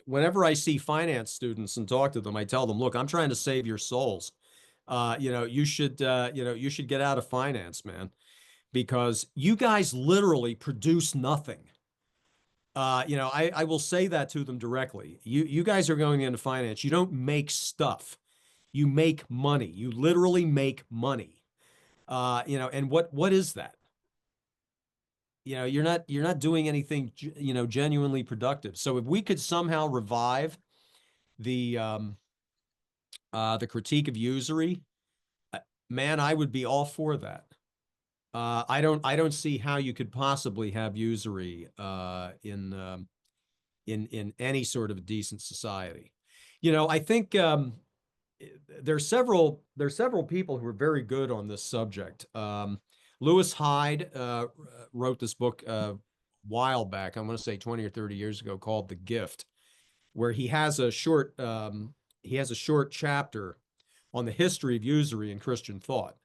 whenever I see finance students and talk to them, I tell them, look, I'm trying to save your souls. You should get out of finance, man, because you guys literally produce nothing. I will say that to them directly. You guys are going into finance. You don't make stuff. You make money. You literally make money. And what is that? You're not doing anything, genuinely productive. So if we could somehow revive the critique of usury, man, I would be all for that. I don't see how you could possibly have usury in in any sort of decent society. I think there's several people who are very good on this subject. Lewis Hyde wrote this book a while back, I want to say 20 or 30 years ago, called The Gift, where he has a short chapter on the history of usury in Christian thought.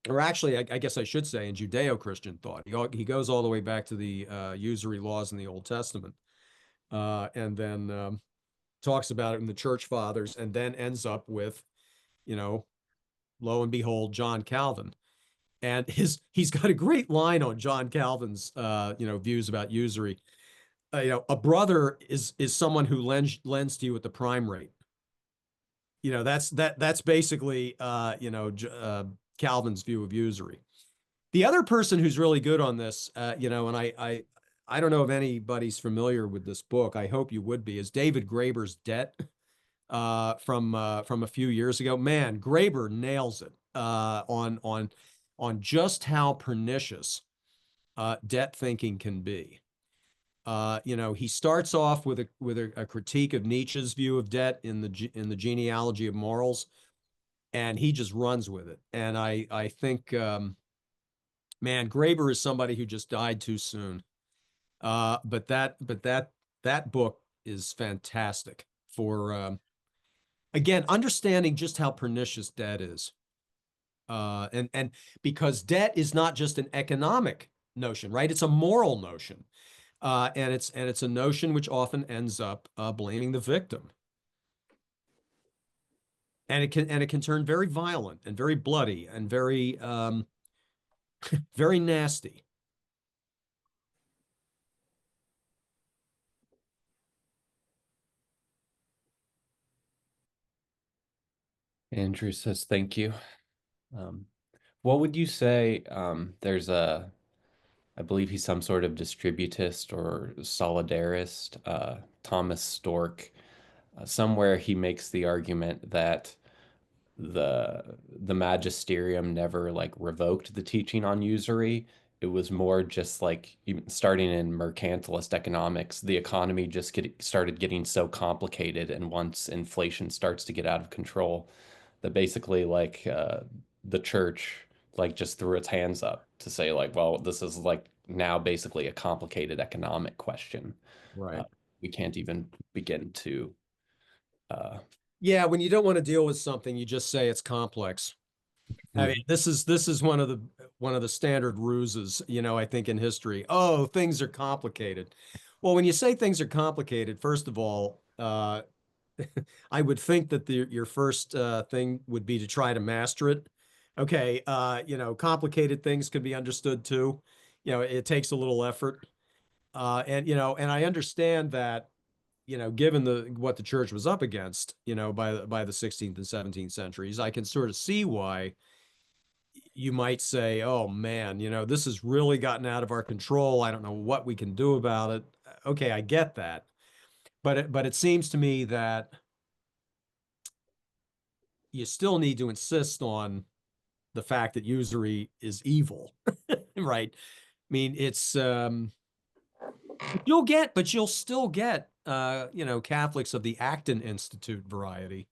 Or actually, I guess I should say in Judeo-Christian thought. He goes all the way back to the usury laws in the Old Testament, and then talks about it in the Church Fathers, and then ends up with, lo and behold, John Calvin. And he's got a great line on John Calvin's views about usury. A brother is someone who lends to you at the prime rate. That's basically Calvin's view of usury. The other person who's really good on this, and I don't know if anybody's familiar with this book. I hope you would be. Is David Graeber's Debt from a few years ago. Man, Graeber nails it on just how pernicious debt thinking can be. He starts off with a critique of Nietzsche's view of debt in the genealogy of morals, and he just runs with it. And I think, man, Graeber is somebody who just died too soon. But that book is fantastic for again understanding just how pernicious debt is. And because debt is not just an economic notion, right? It's a moral notion. And it's a notion which often ends up blaming the victim. And it can turn very violent and very bloody and very very nasty. Andrew says thank you. What would you say? I believe he's some sort of distributist or solidarist, Thomas Stork. Somewhere he makes the argument that the magisterium never like revoked the teaching on usury. It was more just like even starting in mercantilist economics, the economy just started getting so complicated, and once inflation starts to get out of control, that basically like the church like just threw its hands up to say like, well, this is like now basically a complicated economic question. Right. We can't even begin to uh, Yeah, when you don't want to deal with something, you just say it's complex. I mean, this is one of the standard ruses, I think in history. Oh, things are complicated. Well, when you say things are complicated, first of all, I would think that your first thing would be to try to master it. Okay, complicated things can be understood too. It takes a little effort. And I understand that, given what the church was up against, by the 16th and 17th centuries, I can sort of see why you might say, oh man, this has really gotten out of our control. I don't know what we can do about it. Okay, I get that. But it seems to me that you still need to insist on the fact that usury is evil, right? I mean, it's you'll still get Catholics of the Acton Institute variety,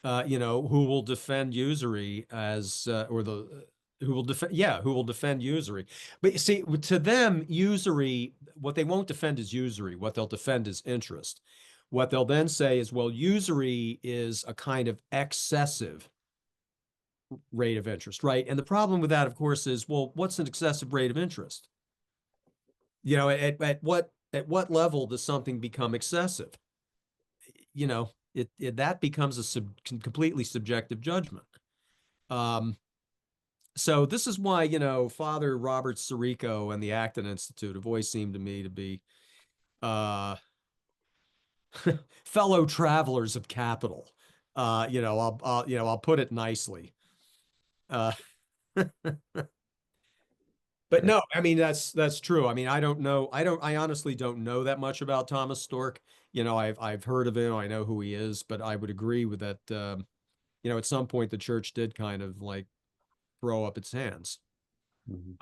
who will defend usury as or the who will defend usury. But you see, to them, usury, what they won't defend is usury. What they'll defend is interest. What they'll then say is, well, usury is a kind of excessive rate of interest, right? And the problem with that, of course, is, well, what's an excessive rate of interest? At what level does something become excessive? That becomes a completely subjective judgment. So this is why, Father Robert Sirico and the Acton Institute have always seemed to me to be fellow travelers of capital. I'll put it nicely. But no, I mean that's true. I mean, I honestly don't know that much about Thomas Stork. I've heard of him, I know who he is, but I would agree with that. At some point the church did kind of like throw up its hands. Mhm.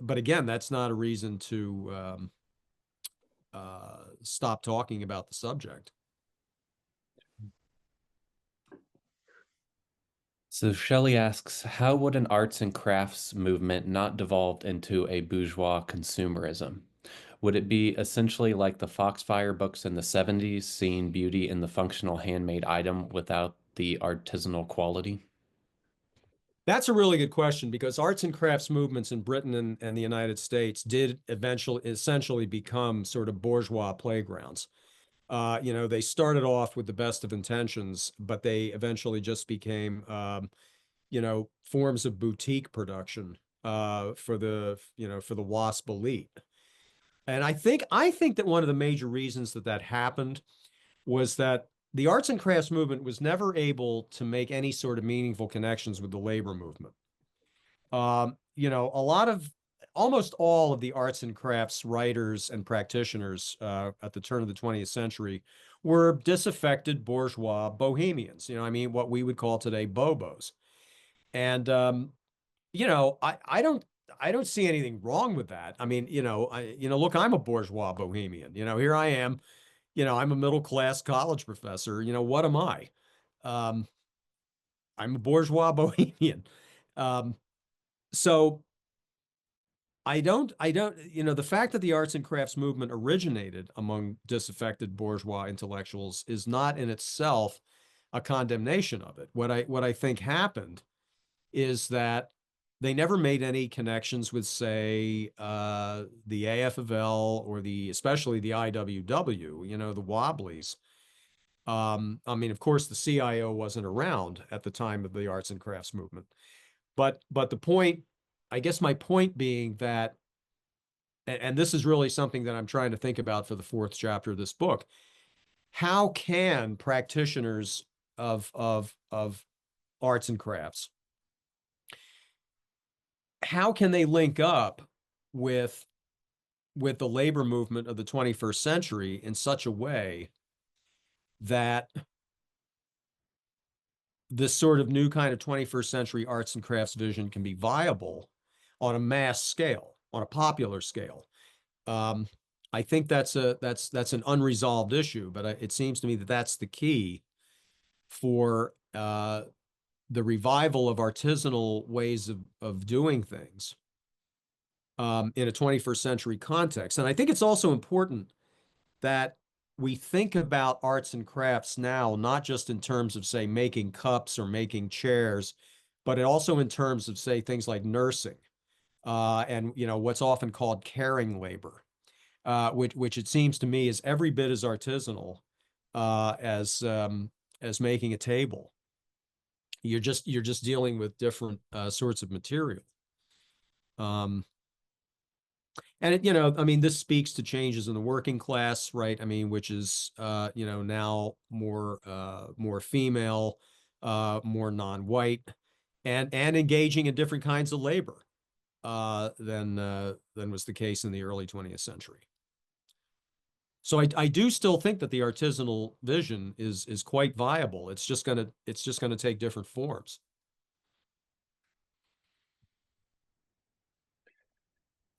But again, that's not a reason to stop talking about the subject. So Shelley asks, how would an arts and crafts movement not devolve into a bourgeois consumerism? Would it be essentially like the Foxfire books in the 70s, seeing beauty in the functional handmade item without the artisanal quality? That's a really good question, because arts and crafts movements in Britain and the United States did essentially become sort of bourgeois playgrounds. They started off with the best of intentions, but they eventually just became, forms of boutique production for the WASP elite. And I think that one of the major reasons that happened was that the arts and crafts movement was never able to make any sort of meaningful connections with the labor movement. Almost all of the arts and crafts writers and practitioners at the turn of the 20th century were disaffected bourgeois bohemians. What we would call today bobos. And I don't see anything wrong with that. Look, I'm a bourgeois bohemian. Here I am. I'm a middle class college professor. What am I? Um, I'm a bourgeois bohemian. Um, so the fact that the arts and crafts movement originated among disaffected bourgeois intellectuals is not in itself a condemnation of it. What I think happened is that they never made any connections with, say, the AFL or especially the IWW, the Wobblies. Of course, the CIO wasn't around at the time of the arts and crafts movement. But the point, I guess my point being that, and this is really something that I'm trying to think about for the fourth chapter of this book, how can practitioners of arts and crafts, how can they link up with the labor movement of the 21st century in such a way that this sort of new kind of 21st century arts and crafts vision can be viable on a mass scale, on a popular scale? I think that's an unresolved issue, but it seems to me that that's the key for the revival of artisanal ways of doing things in a 21st century context. And I think it's also important that we think about arts and crafts now, not just in terms of, say, making cups or making chairs, but also in terms of, say, things like nursing and what's often called caring labor, which it seems to me is every bit as artisanal as making a table. You're just dealing with different sorts of material. And this speaks to changes in the working class, right? Which is now more female, more non-white, and engaging in different kinds of labor than was the case in the early 20th century. So I do still think that the artisanal vision is quite viable. It's just gonna take different forms.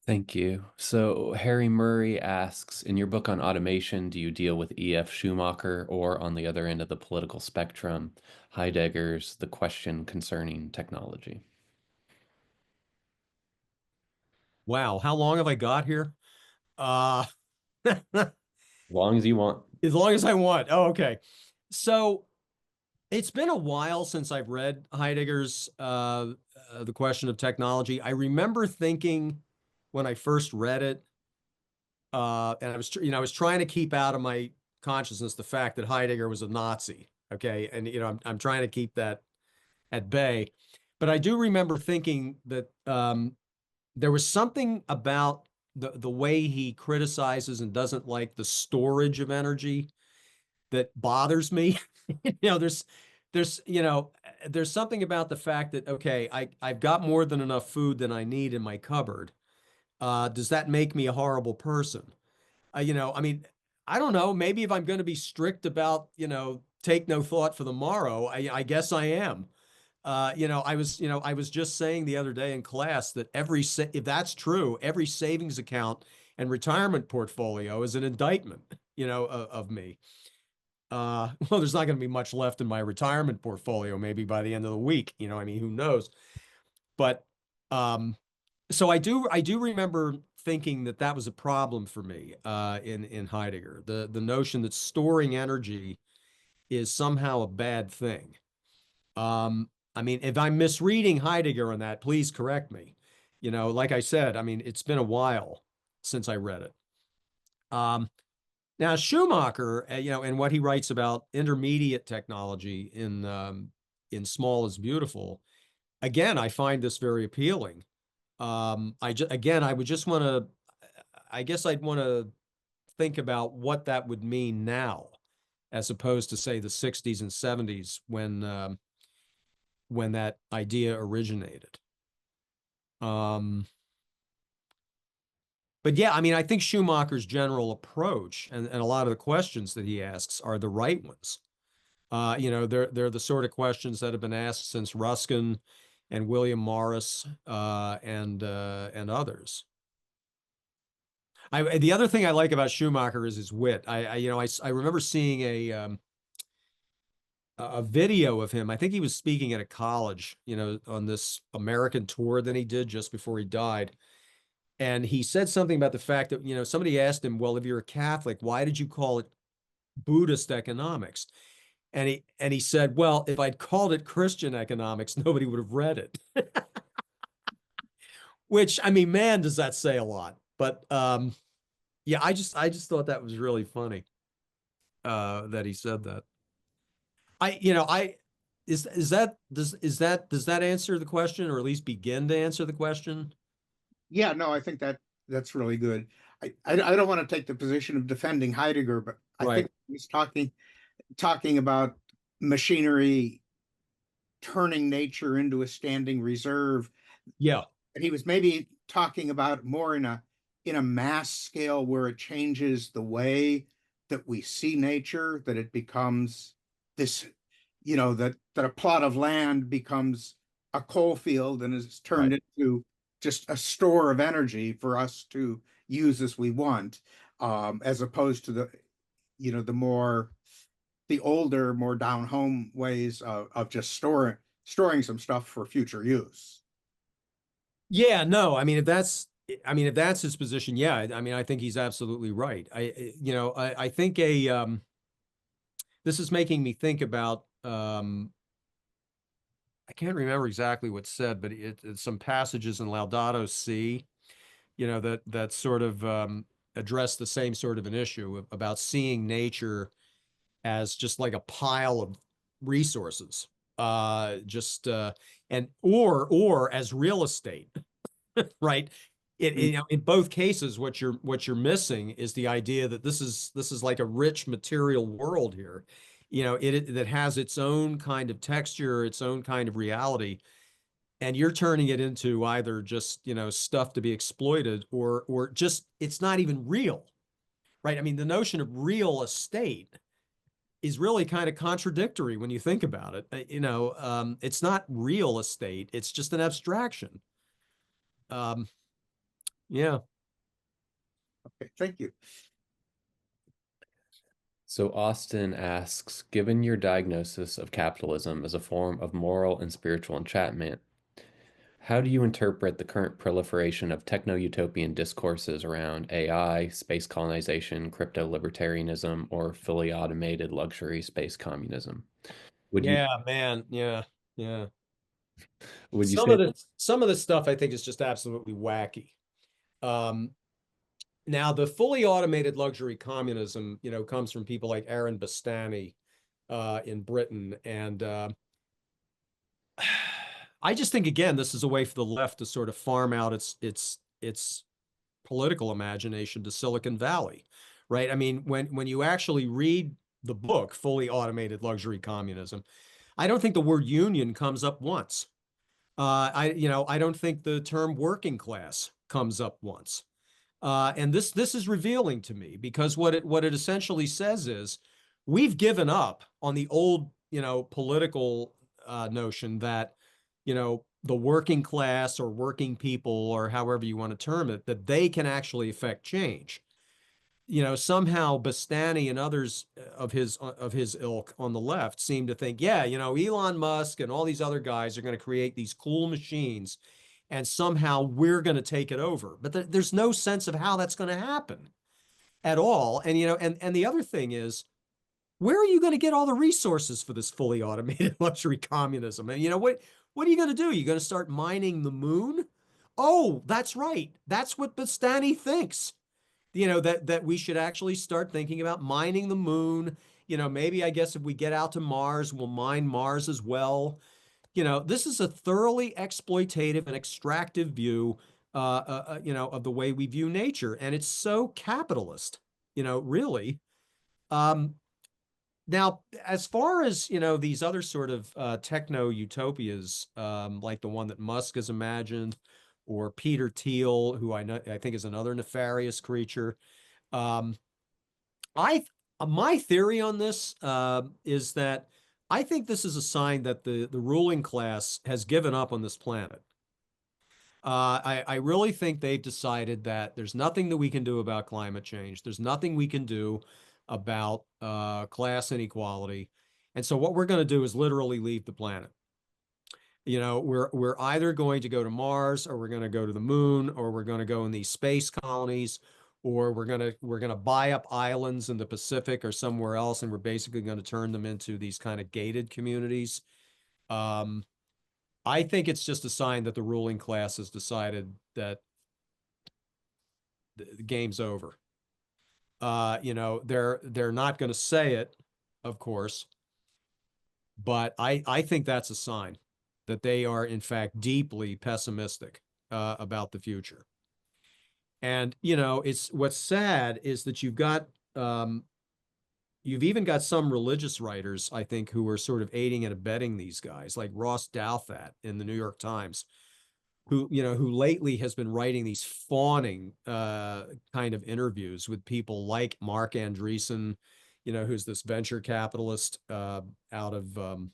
Thank you. So Harry Murray asks, in your book on automation, do you deal with E.F. Schumacher or, on the other end of the political spectrum, Heidegger's The Question Concerning Technology? Wow, how long have I got here? Uh, As long as you want. as long as I want. Oh, okay. So it's been a while since I've read Heidegger's The Question of Technology. I remember thinking when I first read it, and I was trying to keep out of my consciousness the fact that Heidegger was a Nazi. Okay, and I'm trying to keep that at bay. But I do remember thinking that there was something about the way he criticizes and doesn't like the storage of energy that bothers me. There's there's something about the fact that, okay, I've got more than enough food than I need in my cupboard. Does that make me a horrible person? I don't know. Maybe if I'm going to be strict about, take no thought for the morrow, I guess I am. I was just saying the other day in class that if that's true, every savings account and retirement portfolio is an indictment, of me. Well, there's not going to be much left in my retirement portfolio, maybe by the end of the week. I mean, who knows? But so I do remember thinking that that was a problem for me in Heidegger. The notion that storing energy is somehow a bad thing. I mean, if I'm misreading Heidegger on that, please correct me. Like I said, I mean, it's been a while since I read it. Now Schumacher, and what he writes about intermediate technology in Small is Beautiful. Again, I find this very appealing. I would just want to, I guess I'd want to think about what that would mean now, as opposed to say the 60s and 70s when that idea originated. But yeah, I mean, I think Schumacher's general approach and a lot of the questions that he asks are the right ones. They're the sort of questions that have been asked since Ruskin and William Morris and others. The other thing I like about Schumacher is his wit. I remember seeing a video of him. I think he was speaking at a college, on this American tour that he did just before he died. And he said something about the fact that, somebody asked him, well, if you're a Catholic, why did you call it Buddhist economics? And he said, well, if I'd called it Christian economics, nobody would have read it. Which, I mean, man, does that say a lot. But yeah, I just thought that was really funny that he said that. Does that answer the question, or at least begin to answer the question? Yeah, no, I think that's really good. I don't want to take the position of defending Heidegger, but I Right. think he's talking about machinery turning nature into a standing reserve. Yeah. And he was maybe talking about more in a mass scale where it changes the way that we see nature, that it becomes this, that a plot of land becomes a coal field and is turned Right. into just a store of energy for us to use as we want, as opposed to the older, more down home ways of just storing some stuff for future use. Yeah, no, I mean, if that's his position, yeah, I mean, I think he's absolutely right. I think this is making me think about, I can't remember exactly what's said, but it's some passages in Laudato Si, that sort of address the same sort of an issue about seeing nature as just like a pile of resources, or as real estate, right? In both cases, what you're missing is the idea that this is like a rich material world here, that has its own kind of texture, its own kind of reality, and you're turning it into either just stuff to be exploited, or just it's not even real, right? I mean, the notion of real estate is really kind of contradictory when you think about it. It's not real estate; it's just an abstraction. Yeah. Okay, thank you. So Austin asks, given your diagnosis of capitalism as a form of moral and spiritual enchantment, how do you interpret the current proliferation of techno-utopian discourses around AI, space colonization, crypto-libertarianism, or fully automated luxury space communism? Would you Yeah, man. Yeah. Yeah. would you Some say of the stuff I think is just absolutely wacky. Um, Now, the fully automated luxury communism, comes from people like Aaron Bastani in Britain. And I just think, again, this is a way for the left to sort of farm out its political imagination to Silicon Valley, right? I mean, when you actually read the book, Fully Automated Luxury Communism, I don't think the word union comes up once. I don't think the term working class comes up once. And this is revealing to me, because what it essentially says is we've given up on the old, political notion that, the working class or working people, or however you want to term it, that they can actually affect change. You know, somehow Bastani and others of his ilk on the left seem to think, yeah, you know, Elon Musk and all these other guys are going to create these cool machines, and somehow we're going to take it over. But there's no sense of how that's going to happen at all. And you know, and the other thing is, where are you going to get all the resources for this fully automated luxury communism? And you know what are you going to do? You're going to start mining the moon? Oh, that's right. That's what Bastani thinks. You know, that we should actually start thinking about mining the moon. You know, maybe I guess if we get out to Mars, we'll mine Mars as well. You know, this is a thoroughly exploitative and extractive view, you know, of the way we view nature, and it's so capitalist. You know, really. Um, Now, as far as, you know, these other sort of techno utopias, like the one that Musk has imagined, or Peter Thiel, who I think is another nefarious creature, um, I my theory on this is that I think this is a sign that the ruling class has given up on this planet. I really think they've decided that there's nothing that we can do about climate change. There's nothing we can do about class inequality. And so what we're going to do is literally leave the planet. You know, we're either going to go to Mars, or we're going to go to the moon, or we're going to go in these space colonies, or we're going to buy up islands in the Pacific or somewhere else, and we're basically going to turn them into these kind of gated communities. Um, I think it's just a sign that the ruling class has decided that the game's over. You know, they're not going to say it, of course, but I think that's a sign that they are in fact deeply pessimistic about the future. And you know, it's what's sad is that you've even got some religious writers, I think, who are sort of aiding and abetting these guys, like Ross Douthat in the New York Times, who, you know, who lately has been writing these fawning kind of interviews with people like Mark Andreessen, you know, who's this venture capitalist out of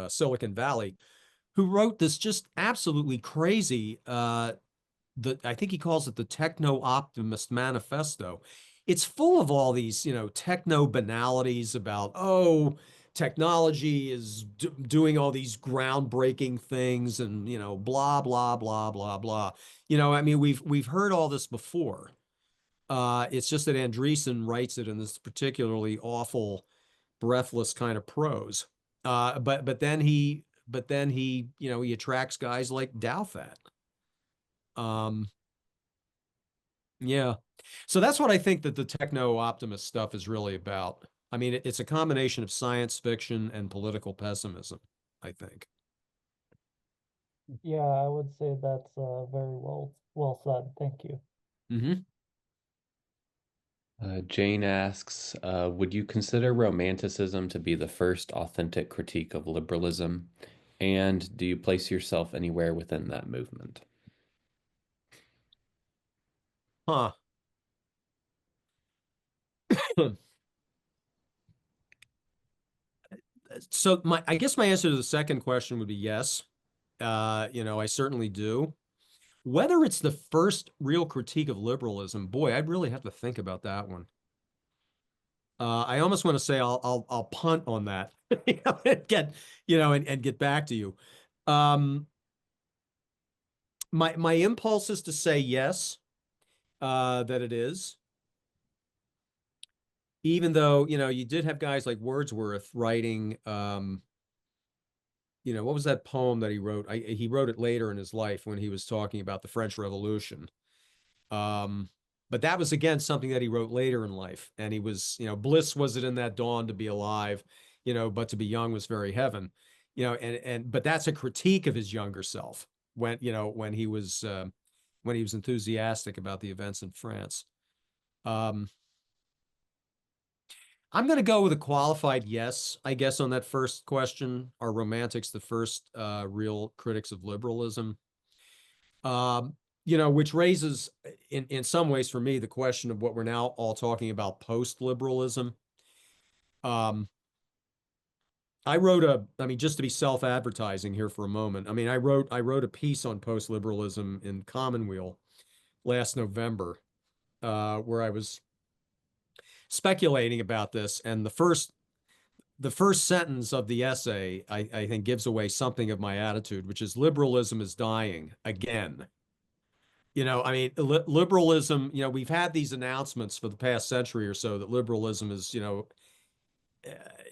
Silicon Valley, who wrote this just absolutely crazy I think he calls it the Techno Optimist Manifesto. It's full of all these, you know, techno banalities about, oh, technology is doing all these groundbreaking things, and, you know, blah, blah, blah, blah, blah. You know, I mean, we've heard all this before. It's just that Andreessen writes it in this particularly awful, breathless kind of prose. But then he, you know, he attracts guys like Douthat. Um, Yeah. So that's what I think that the techno optimist stuff is really about. I mean, it's a combination of science fiction and political pessimism, I think. Yeah, I would say that's very well said. Thank you. Hmm. Jane asks, would you consider Romanticism to be the first authentic critique of liberalism? And do you place yourself anywhere within that movement? Huh. So I guess my answer to the second question would be yes. You know, I certainly do. Whether it's the first real critique of liberalism, boy, I'd really have to think about that one. I almost want to say I'll punt on that, you know, and get, you know, and get back to you. Um, my impulse is to say yes, that it is, even though, you know, you did have guys like Wordsworth writing, you know, what was that poem that he wrote? He wrote it later in his life when he was talking about the French Revolution. Um, but that was again something that he wrote later in life, and he was, you know, bliss was it in that dawn to be alive, you know, but to be young was very heaven, you know, and but that's a critique of his younger self when, you know, when he was enthusiastic about the events in France. Um, I'm going to go with a qualified yes, I guess, on that first question. Are romantics the first real critics of liberalism? You know, which raises, in some ways, for me, the question of what we're now all talking about post-liberalism. Um, I mean, just to be self-advertising here for a moment. I mean, I wrote a piece on post-liberalism in Commonweal last November, where I was speculating about this, and the first sentence of the essay, I think, gives away something of my attitude, which is liberalism is dying again. I mean, liberalism, we've had these announcements for the past century or so that liberalism is,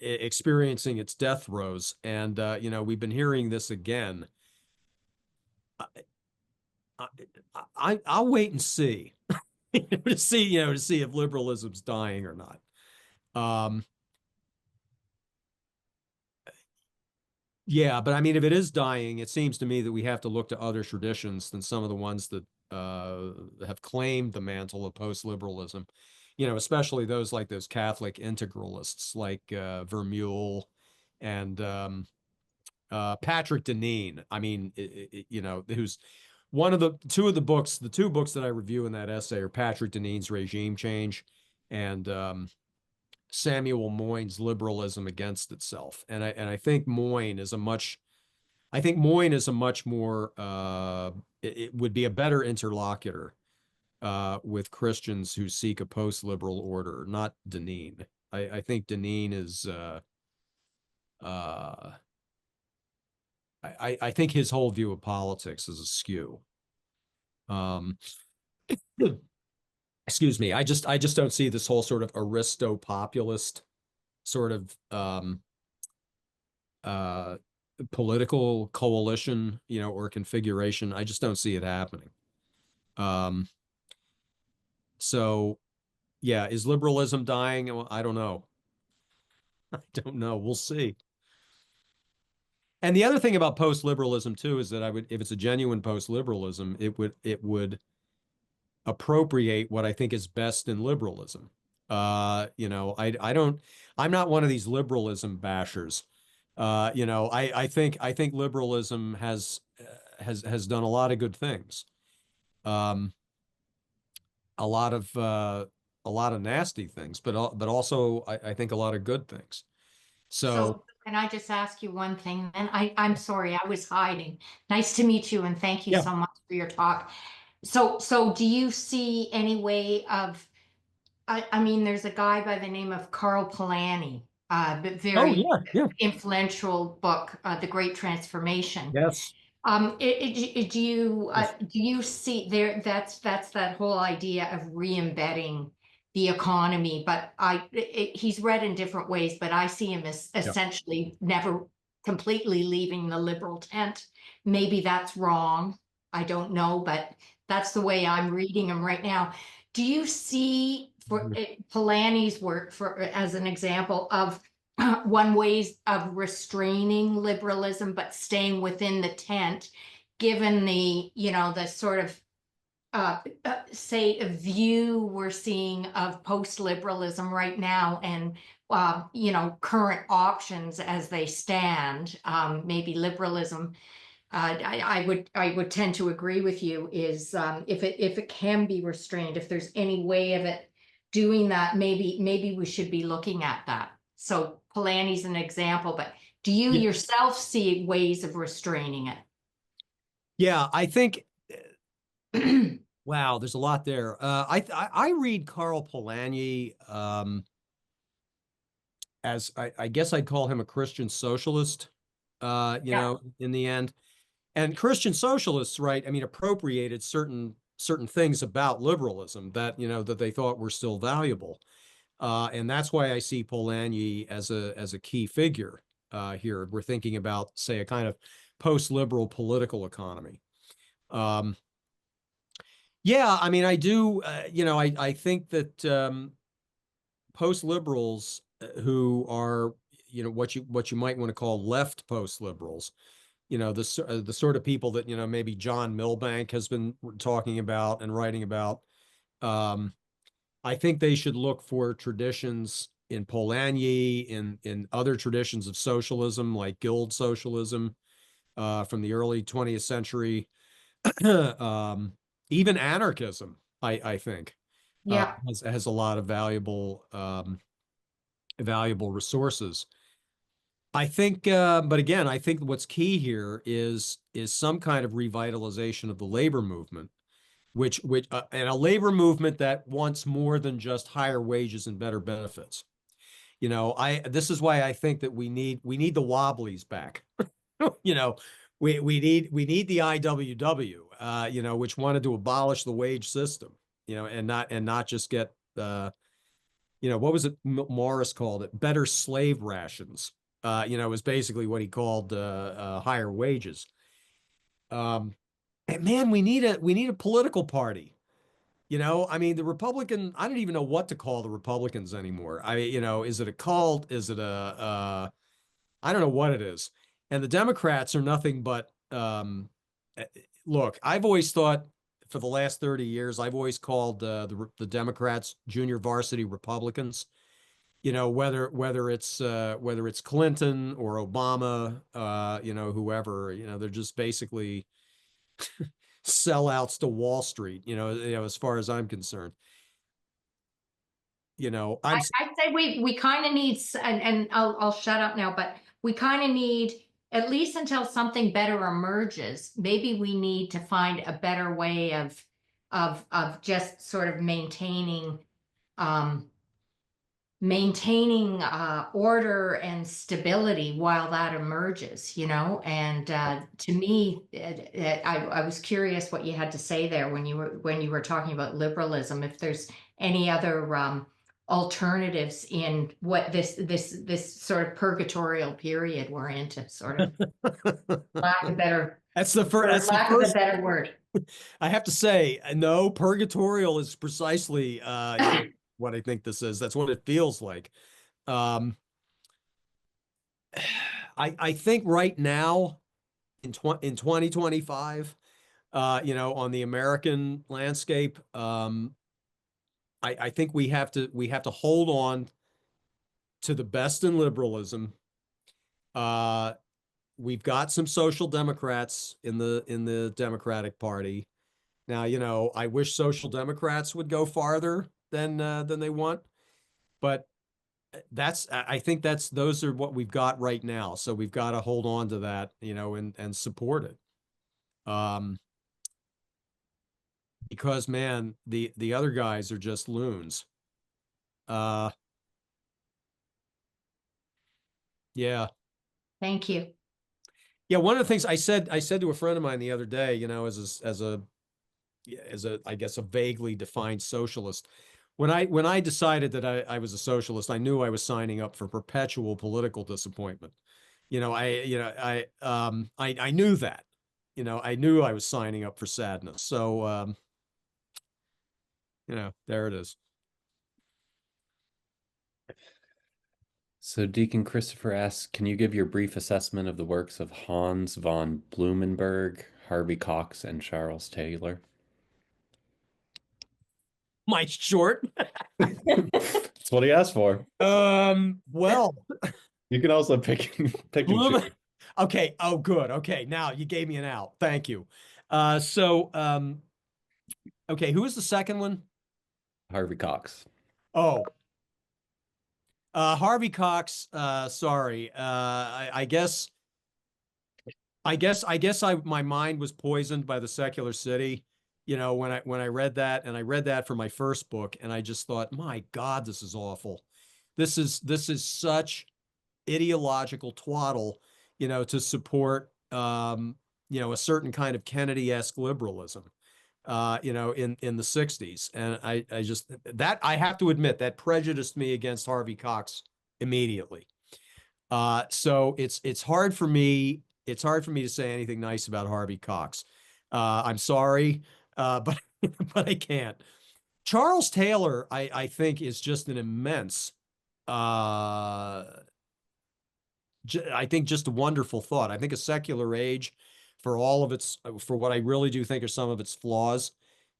experiencing its death throes. And, we've been hearing this again. I'll wait and see to see if liberalism's dying or not. Yeah, but I mean, if it is dying, it seems to me that we have to look to other traditions than some of the ones that have claimed the mantle of post-liberalism. Especially those Catholic integralists like Vermeulen and Patrick Deneen. I mean, who's the two books that I review in that essay are Patrick Deneen's Regime Change and Samuel Moyne's Liberalism Against Itself. And I think Moyne is a much more it would be a better interlocutor with Christians who seek a post-liberal order, not Deneen. I think Deneen is I think his whole view of politics is askew. Excuse me. I just don't see this whole sort of aristo-populist sort of political coalition, or configuration. I just don't see it happening. So yeah, is liberalism dying? Well, I don't know. I don't know. We'll see. And the other thing about post-liberalism too is that if it's a genuine post-liberalism, it would appropriate what I think is best in liberalism. I'm not one of these liberalism bashers. I think liberalism has done a lot of good things. A lot of nasty things, but also I think a lot of good things. So can I just ask you one thing? And I'm sorry, I was hiding. Nice to meet you, and thank you Yeah. so much for your talk. So do you see any way of, I mean, there's a guy by the name of Carl Polanyi, but very influential book, The Great Transformation. Yes. Do you see there? That's that whole idea of re-embedding the economy. But he's read in different ways. But I see him as essentially never completely leaving the liberal tent. Maybe that's wrong. I don't know, but that's the way I'm reading him right now. Do you see for Polanyi's work as an example of one ways of restraining liberalism but staying within the tent, given the the sort of say a view we're seeing of post-liberalism right now, and current options as they stand? Maybe liberalism, I would tend to agree with you, is if it can be restrained, if there's any way of it doing that, maybe we should be looking at that. So Polanyi's an example, but do you yourself see ways of restraining it? Yeah, I think, wow, there's a lot there. I read Carl Polanyi as I guess I'd call him a Christian socialist, in the end. And Christian socialists, right, I mean, appropriated certain things about liberalism that, that they thought were still valuable. And that's why I see Polanyi as a key figure here. We're thinking about, say, a kind of post-liberal political economy. Yeah, I mean, I do. I think that post-liberals who are, what you might want to call left post-liberals, the sort of people that maybe John Milbank has been talking about and writing about. I think they should look for traditions in Polanyi, in other traditions of socialism, like guild socialism from the early 20th century, even anarchism. I think has a lot of valuable resources. I think, but again, I think what's key here is some kind of revitalization of the labor movement, which and a labor movement that wants more than just higher wages and better benefits. You know, this is why I think that we need the Wobblies back. You know, we need the IWW, you know, which wanted to abolish the wage system, you know, and not just get you know, what was it Morris called it? Better slave rations. You know, is basically what he called higher wages. And man, we need a political party. You know, I mean, the Republican, I don't even know what to call the Republicans anymore. You know, is it a cult? Is it I don't know what it is. And the Democrats are nothing but, eh, look, I've always thought for the last 30 years, I've always called the Democrats junior varsity Republicans. You know, whether it's Clinton or Obama, you know, whoever, you know, they're just basically sellouts to Wall Street, as far as I'm concerned. You know, I'd say we kind of need, and I'll shut up now, but we kind of need, at least until something better emerges, maybe we need to find a better way of just sort of um, maintaining order and stability while that emerges, you know. And to me, I was curious what you had to say there when you were talking about liberalism. If there's any other alternatives in what this sort of purgatorial period we're into, sort of lack of better that's the first. That's the lack of a first. better word. I have to say, no, purgatorial is precisely what I think this is. That's what it feels like. Um, I think right now in 2025, you know, on the American landscape, I think we have to hold on to the best in liberalism. We've got some social democrats in the Democratic Party. Now, you know, I wish social democrats would go farther than they want, but I think those are what we've got right now. So we've got to hold on to that, you know, and support it. Because man, the other guys are just loons. Yeah. Thank you. Yeah, one of the things I said to a friend of mine the other day, you know, as a I guess a vaguely defined socialist, when I decided that I was a socialist, I knew I was signing up for perpetual political disappointment. You know, I knew that. You know, I knew I was signing up for sadness. So you know, there it is. So Deacon Christopher asks, can you give your brief assessment of the works of Hans von Blumenberg, Harvey Cox, and Charles Taylor? My short. That's what he asked for. Well, You can also pick and choose. okay. Oh, good. Okay. Now you gave me an out. Thank you. Okay. Who was the second one? Harvey Cox. Oh, Harvey Cox. Sorry. I guess my mind was poisoned by the Secular City. You know, when I read that, and I read that for my first book, and I just thought, my God, this is awful. This is such ideological twaddle, you know, to support you know, a certain kind of Kennedy-esque liberalism, you know, in the 60s. And I just, that I have to admit, that prejudiced me against Harvey Cox immediately. So it's hard for me to say anything nice about Harvey Cox. I'm sorry, but but I can't. Charles Taylor, I think, is just an immense I think just a wonderful thought. I think A Secular Age, for all of its, for what I really do think are some of its flaws,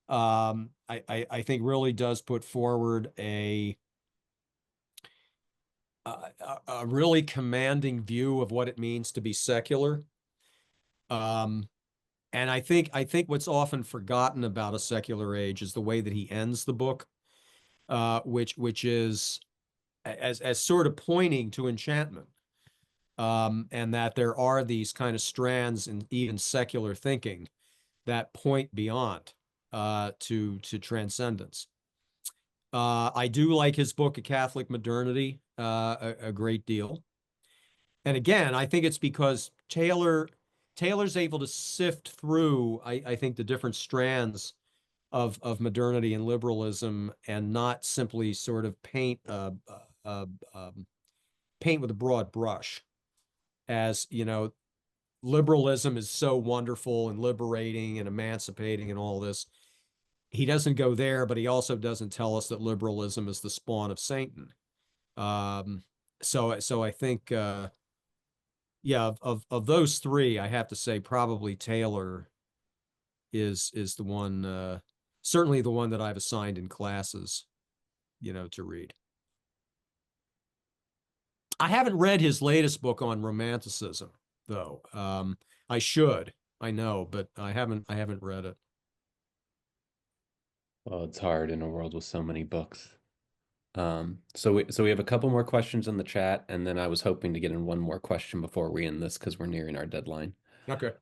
I think really does put forward a really commanding view of what it means to be secular. And I think what's often forgotten about A Secular Age is the way that he ends the book, which is as sort of pointing to enchantment. and that there are these kind of strands in even secular thinking that point beyond to transcendence. I do like his book, A Catholic Modernity, a great deal. And again, I think it's because Taylor's able to sift through, I think, the different strands of modernity and liberalism, and not simply sort of paint paint with a broad brush. As you know, liberalism is so wonderful and liberating and emancipating and all this. He doesn't go there, but he also doesn't tell us that liberalism is the spawn of Satan. So I think, yeah, of those three, I have to say probably Taylor is the one, certainly the one that I've assigned in classes, to read. I haven't read his latest book on romanticism, though. I should, I know, but I haven't read it. Well, it's hard in a world with so many books. So we have a couple more questions in the chat, and then I was hoping to get in one more question before we end this because we're nearing our deadline. Okay.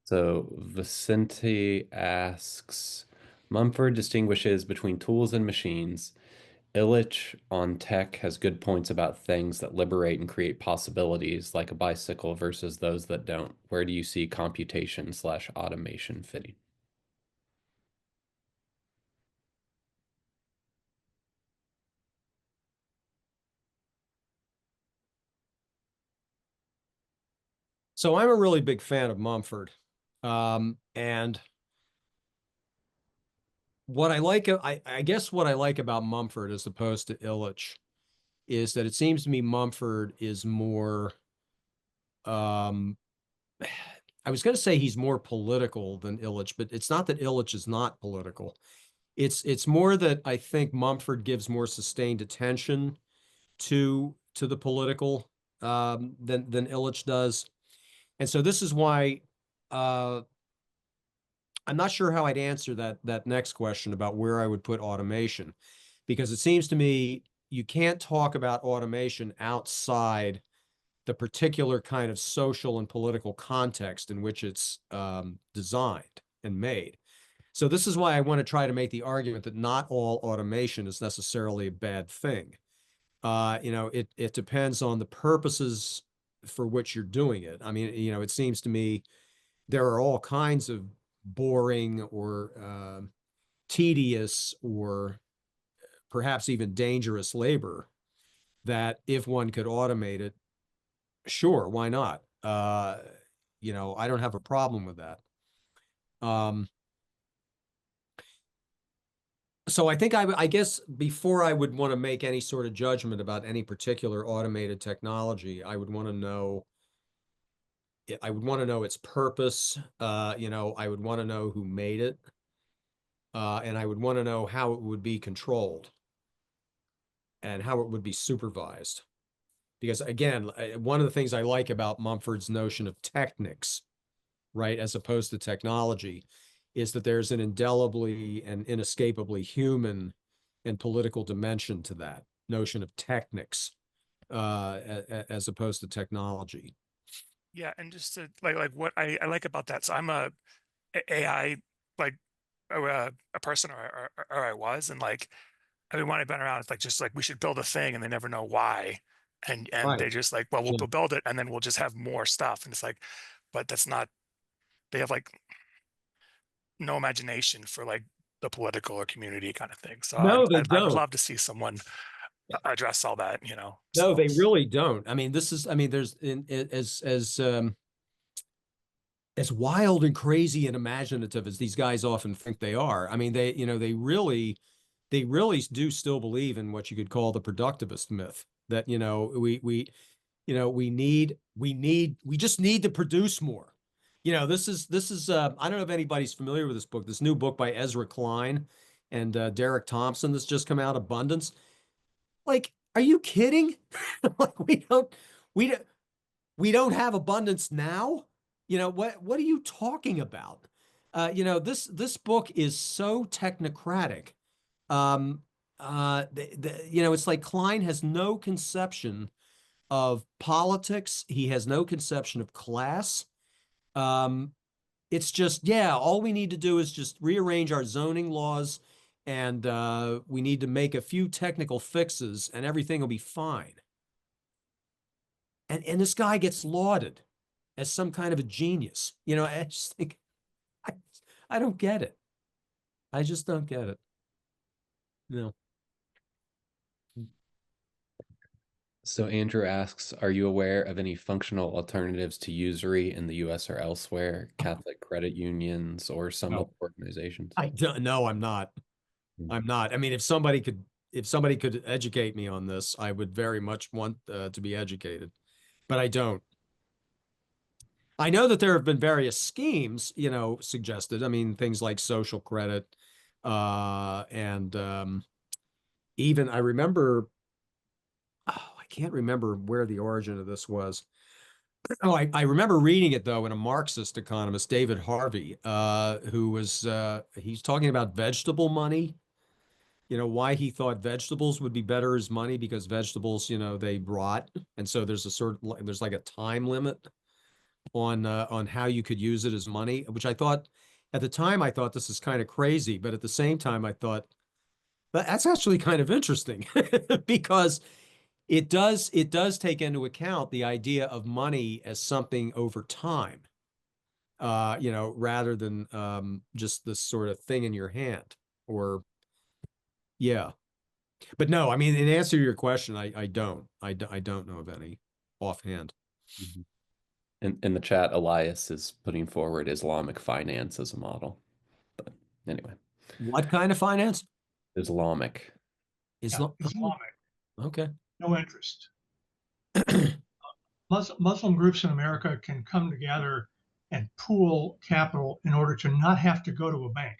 So Vicente asks, Mumford distinguishes between tools and machines. Illich on tech has good points about things that liberate and create possibilities, like a bicycle, versus those that don't. Where do you see computation/automation fitting? So I'm a really big fan of Mumford. And what I like, I guess what I like about Mumford as opposed to Illich is that it seems to me Mumford is more, I was going to say he's more political than Illich, but it's not that Illich is not political. It's more that I think Mumford gives more sustained attention to the political than Illich does. And so this is why I'm not sure how I'd answer that next question about where I would put automation, because it seems to me you can't talk about automation outside the particular kind of social and political context in which it's designed and made. So this is why I want to try to make the argument that not all automation is necessarily a bad thing. It depends on the purposes for which you're doing it. I mean, it seems to me there are all kinds of boring or tedious or perhaps even dangerous labor that if one could automate it, sure, why not? I don't have a problem with that. So I think I guess before I would want to make any sort of judgment about any particular automated technology, I would want to know its purpose. I would want to know who made it. And I would want to know how it would be controlled and how it would be supervised. Because again, one of the things I like about Mumford's notion of technics, right, as opposed to technology, is that there's an indelibly and inescapably human and political dimension to that notion of technics, as opposed to technology. Yeah, and just to like what I like about that. So I'm a AI like a person, or I was, and like I mean when I've been around, it's like just like we should build a thing, and they never know why, and Right. they just like, well, we'll Yeah. build it, and then we'll just have more stuff, and it's like, but that's not. They have like no imagination for like the political or community kind of thing. So No, they I would don't. love to see someone address all that. No, so. they really don't. I mean, there's as wild and crazy and imaginative as these guys often think they are. I mean, they really do still believe in what you could call the productivist myth that, we just need to produce more. This is I don't know if anybody's familiar with this book, this new book by Ezra Klein and Derek Thompson that's just come out, Abundance. Like, are you kidding? Like, we don't have abundance now. What are you talking about? This book is so technocratic. It's like Klein has no conception of politics. He has no conception of class. It's just, yeah, all we need to do is just rearrange our zoning laws, and we need to make a few technical fixes and everything will be fine. And this guy gets lauded as some kind of a genius. I just think, I, I don't get it. I just don't get it. No. So Andrew asks, are you aware of any functional alternatives to usury in the US or elsewhere, Catholic credit unions or some No. other organizations? I don't know. I'm not. I'm not. I mean, if somebody could educate me on this, I would very much want to be educated, but I don't. I know that there have been various schemes, suggested. I mean, things like social credit, and even I remember, I can't remember where the origin of this was. Oh, I remember reading it though in a Marxist economist, David Harvey, who was he's talking about vegetable money. Why he thought vegetables would be better as money, because vegetables, they rot, and so there's like a time limit on how you could use it as money, which I thought at the time I thought this is kind of crazy, but at the same time I thought that's actually kind of interesting because it does take into account the idea of money as something over time, rather than just this sort of thing in your hand. Or yeah. But no, I mean, in answer to your question, I don't know of any offhand. Mhm. In the chat, Elias is putting forward Islamic finance as a model. But anyway, What kind of finance? Islamic. Islam. Islamic, Okay. no interest. Muslim groups in America can come together and pool capital in order to not have to go to a bank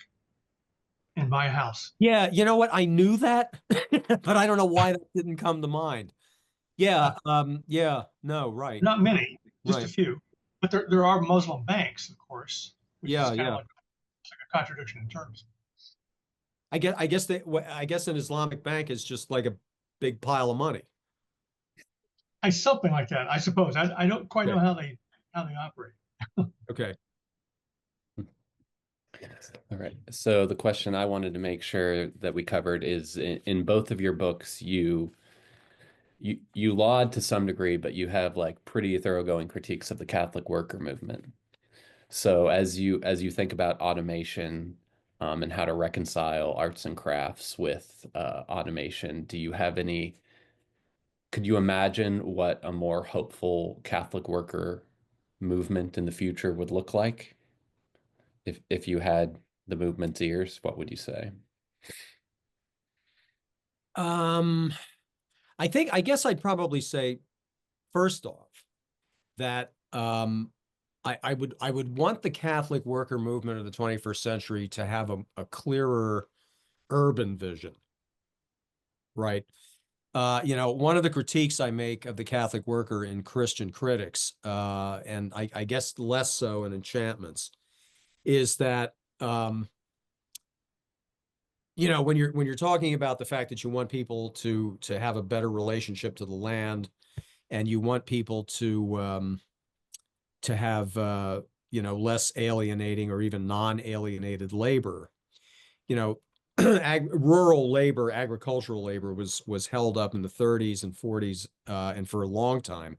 and buy a house. Yeah, you know what? I knew that, but I don't know why that didn't come to mind. Yeah, yeah, no, right. Not many, just a Right. few. But there are Muslim banks, of course, which Yeah, is kind yeah. of like a contradiction in terms. I guess an Islamic bank is just like a big pile of money. Something like that, I suppose. I don't quite know Okay. how they operate. Okay. All right. So the question I wanted to make sure that we covered is in both of your books, you laud to some degree, but you have like pretty thoroughgoing critiques of the Catholic worker movement. So as you think about automation, and how to reconcile arts and crafts with automation, do you have any? Could you imagine what a more hopeful Catholic worker movement in the future would look like? If you had the movement's ears, what would you say? Um, I guess I'd probably say, first off, that I would want the Catholic worker movement of the 21st century to have a clearer urban vision, right? One of the critiques I make of the Catholic worker in Christian Critics, and I guess less so in Enchantments, is that when you're talking about the fact that you want people to have a better relationship to the land, and you want people to have less alienating or even non-alienated labor, rural labor, agricultural labor was held up in the 30s and 40s, and for a long time,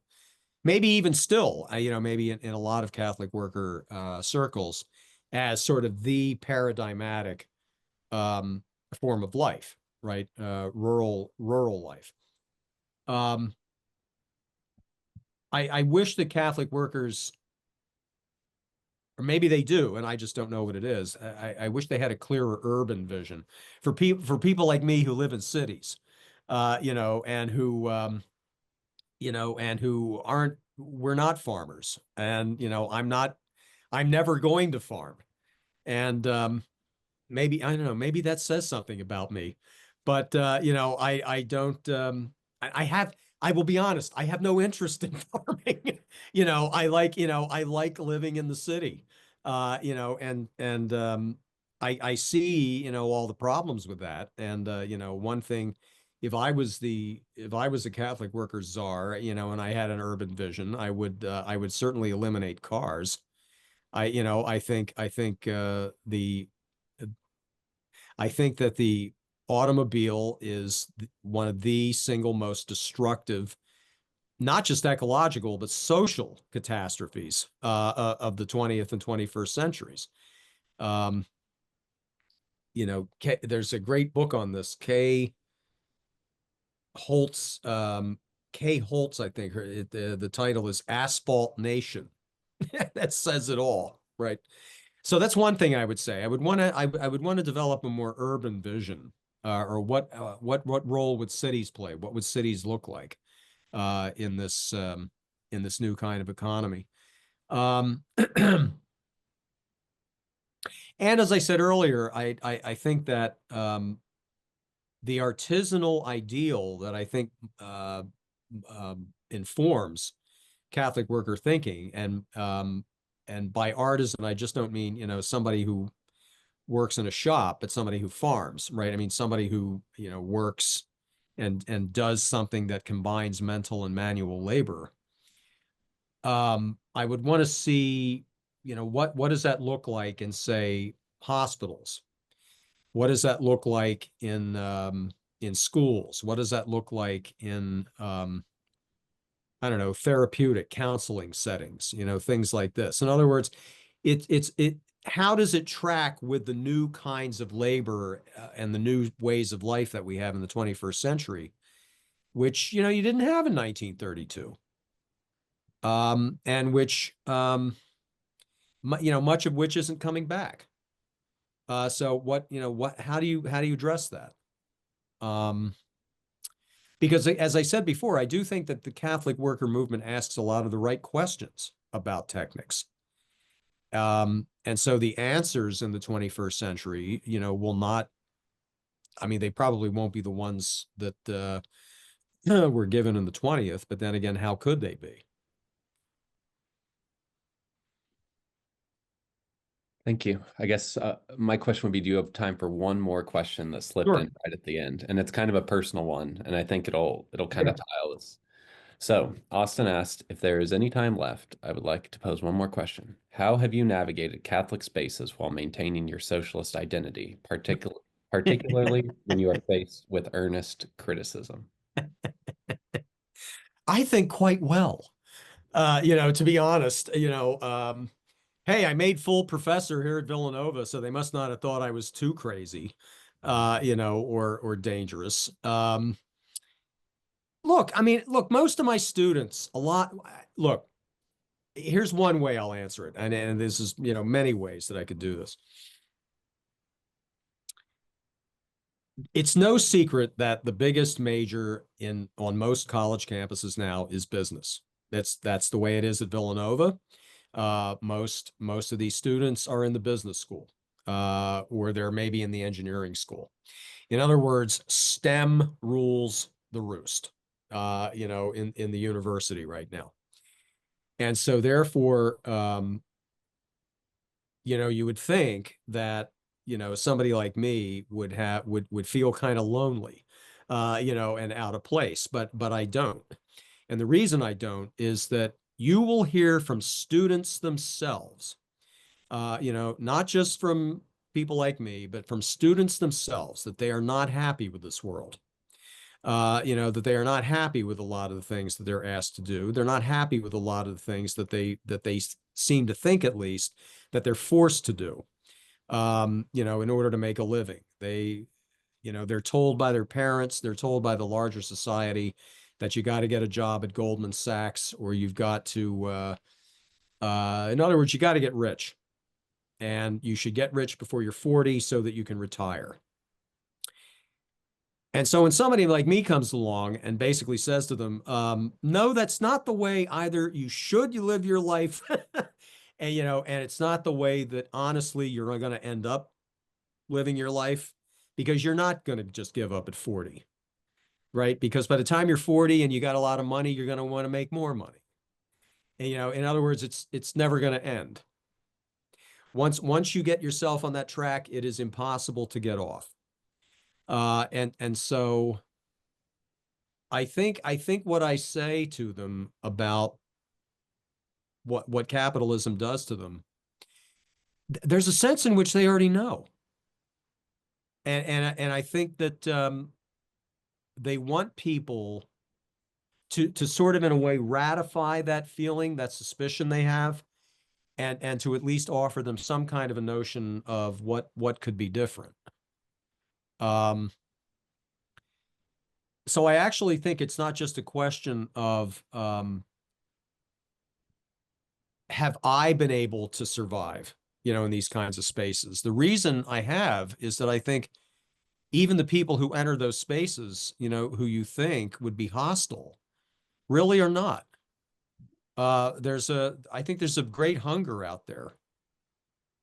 maybe even still, maybe in a lot of Catholic worker circles, as sort of the paradigmatic form of life, right? Rural life. I wish that Catholic workers, or maybe they do, and I just don't know what it is. I wish they had a clearer urban vision for people like me who live in cities, and who we're not farmers, and I'm never going to farm, and maybe, I don't know, maybe that says something about me, but I don't. I will be honest, I have no interest in farming. I like living in the city, and I see all the problems with that, and one thing if I was a Catholic worker czar, and I had an urban vision, I would certainly eliminate cars. I think that the automobile is one of the single most destructive, not just ecological, but social catastrophes of the 20th and 21st centuries. Um, there's a great book on this, Holtz, K. Holtz, I think the title is Asphalt Nation. That says it all, right? So that's one thing I would say. I would want to develop a more urban vision, or what role would cities play? What would cities look like in this new kind of economy? And as I said earlier, I think that the artisanal ideal that I think informs Catholic worker thinking, and by artisan I just don't mean somebody who works in a shop, but somebody who farms, right? I mean somebody who works and does something that combines mental and manual labor. I would want to see, what does that look like in, say, hospitals? What does that look like in schools? What does that look like in I don't know, therapeutic counseling settings, things like this. In other words, how does it track with the new kinds of labor and the new ways of life that we have in the 21st century, which, you didn't have in 1932, and which, much of which isn't coming back. So how do you address that? Because as I said before, I do think that the Catholic worker movement asks a lot of the right questions about techniques. And so the answers in the 21st century, will not, I mean, they probably won't be the ones that were given in the 20th, but then again, how could they be? Thank you. I guess my question would be, do you have time for one more question that slipped Sure. in right at the end? And it's kind of a personal one, and I think it'll kind of tile this. So Austin asked, if there is any time left, I would like to pose one more question. How have you navigated Catholic spaces while maintaining your socialist identity, particularly when you are faced with earnest criticism? I think quite well. To be honest, hey, I made full professor here at Villanova, so they must not have thought I was too crazy, or dangerous. Look, most of my students, look, here's one way I'll answer it. And this is, many ways that I could do this. It's no secret that the biggest major on most college campuses now is business. That's the way it is at Villanova. Most of these students are in the business school, or they're maybe in the engineering school. In other words, STEM rules the roost, in the university right now. And so therefore, you would think that, somebody like me would feel kind of lonely, and out of place, but I don't. And the reason I don't is that you will hear from students themselves, not just from people like me, but from students themselves, that they are not happy with this world. That they are not happy with a lot of the things that they're asked to do. They're not happy with a lot of the things that they seem to think, at least, that they're forced to do, in order to make a living. They're told by their parents, they're told by the larger society that you got to get a job at Goldman Sachs, or you've got to, in other words, you got to get rich, and you should get rich before you're 40 so that you can retire. And so when somebody like me comes along and basically says to them, no, that's not the way either you live your life, and it's not the way that honestly you're going to end up living your life, because you're not going to just give up at 40, right? Because by the time you're 40 and you got a lot of money, you're going to want to make more money. And, in other words, it's never going to end. Once you get yourself on that track, it is impossible to get off. And so I think what I say to them about what capitalism does to them, there's a sense in which they already know. And I think that they want people to sort of in a way ratify that feeling, that suspicion they have, and to at least offer them some kind of a notion of what could be different. So I actually think it's not just a question of have I been able to survive, in these kinds of spaces. The reason I have is that I think even the people who enter those spaces, who you think would be hostile, really are not. I think there's a great hunger out there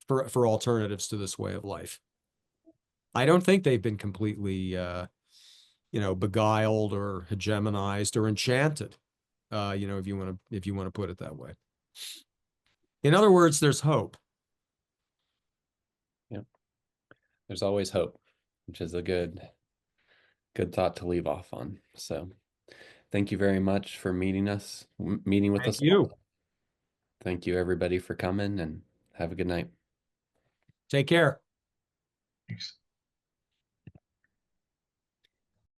for alternatives to this way of life. I don't think they've been completely, beguiled or hegemonized or enchanted, if you want to put it that way. In other words, there's hope. Yeah. There's always hope, which is a good thought to leave off on. So thank you very much for meeting with Thank us. you. Thank you everybody for coming, and have a good night. Take care. Thanks.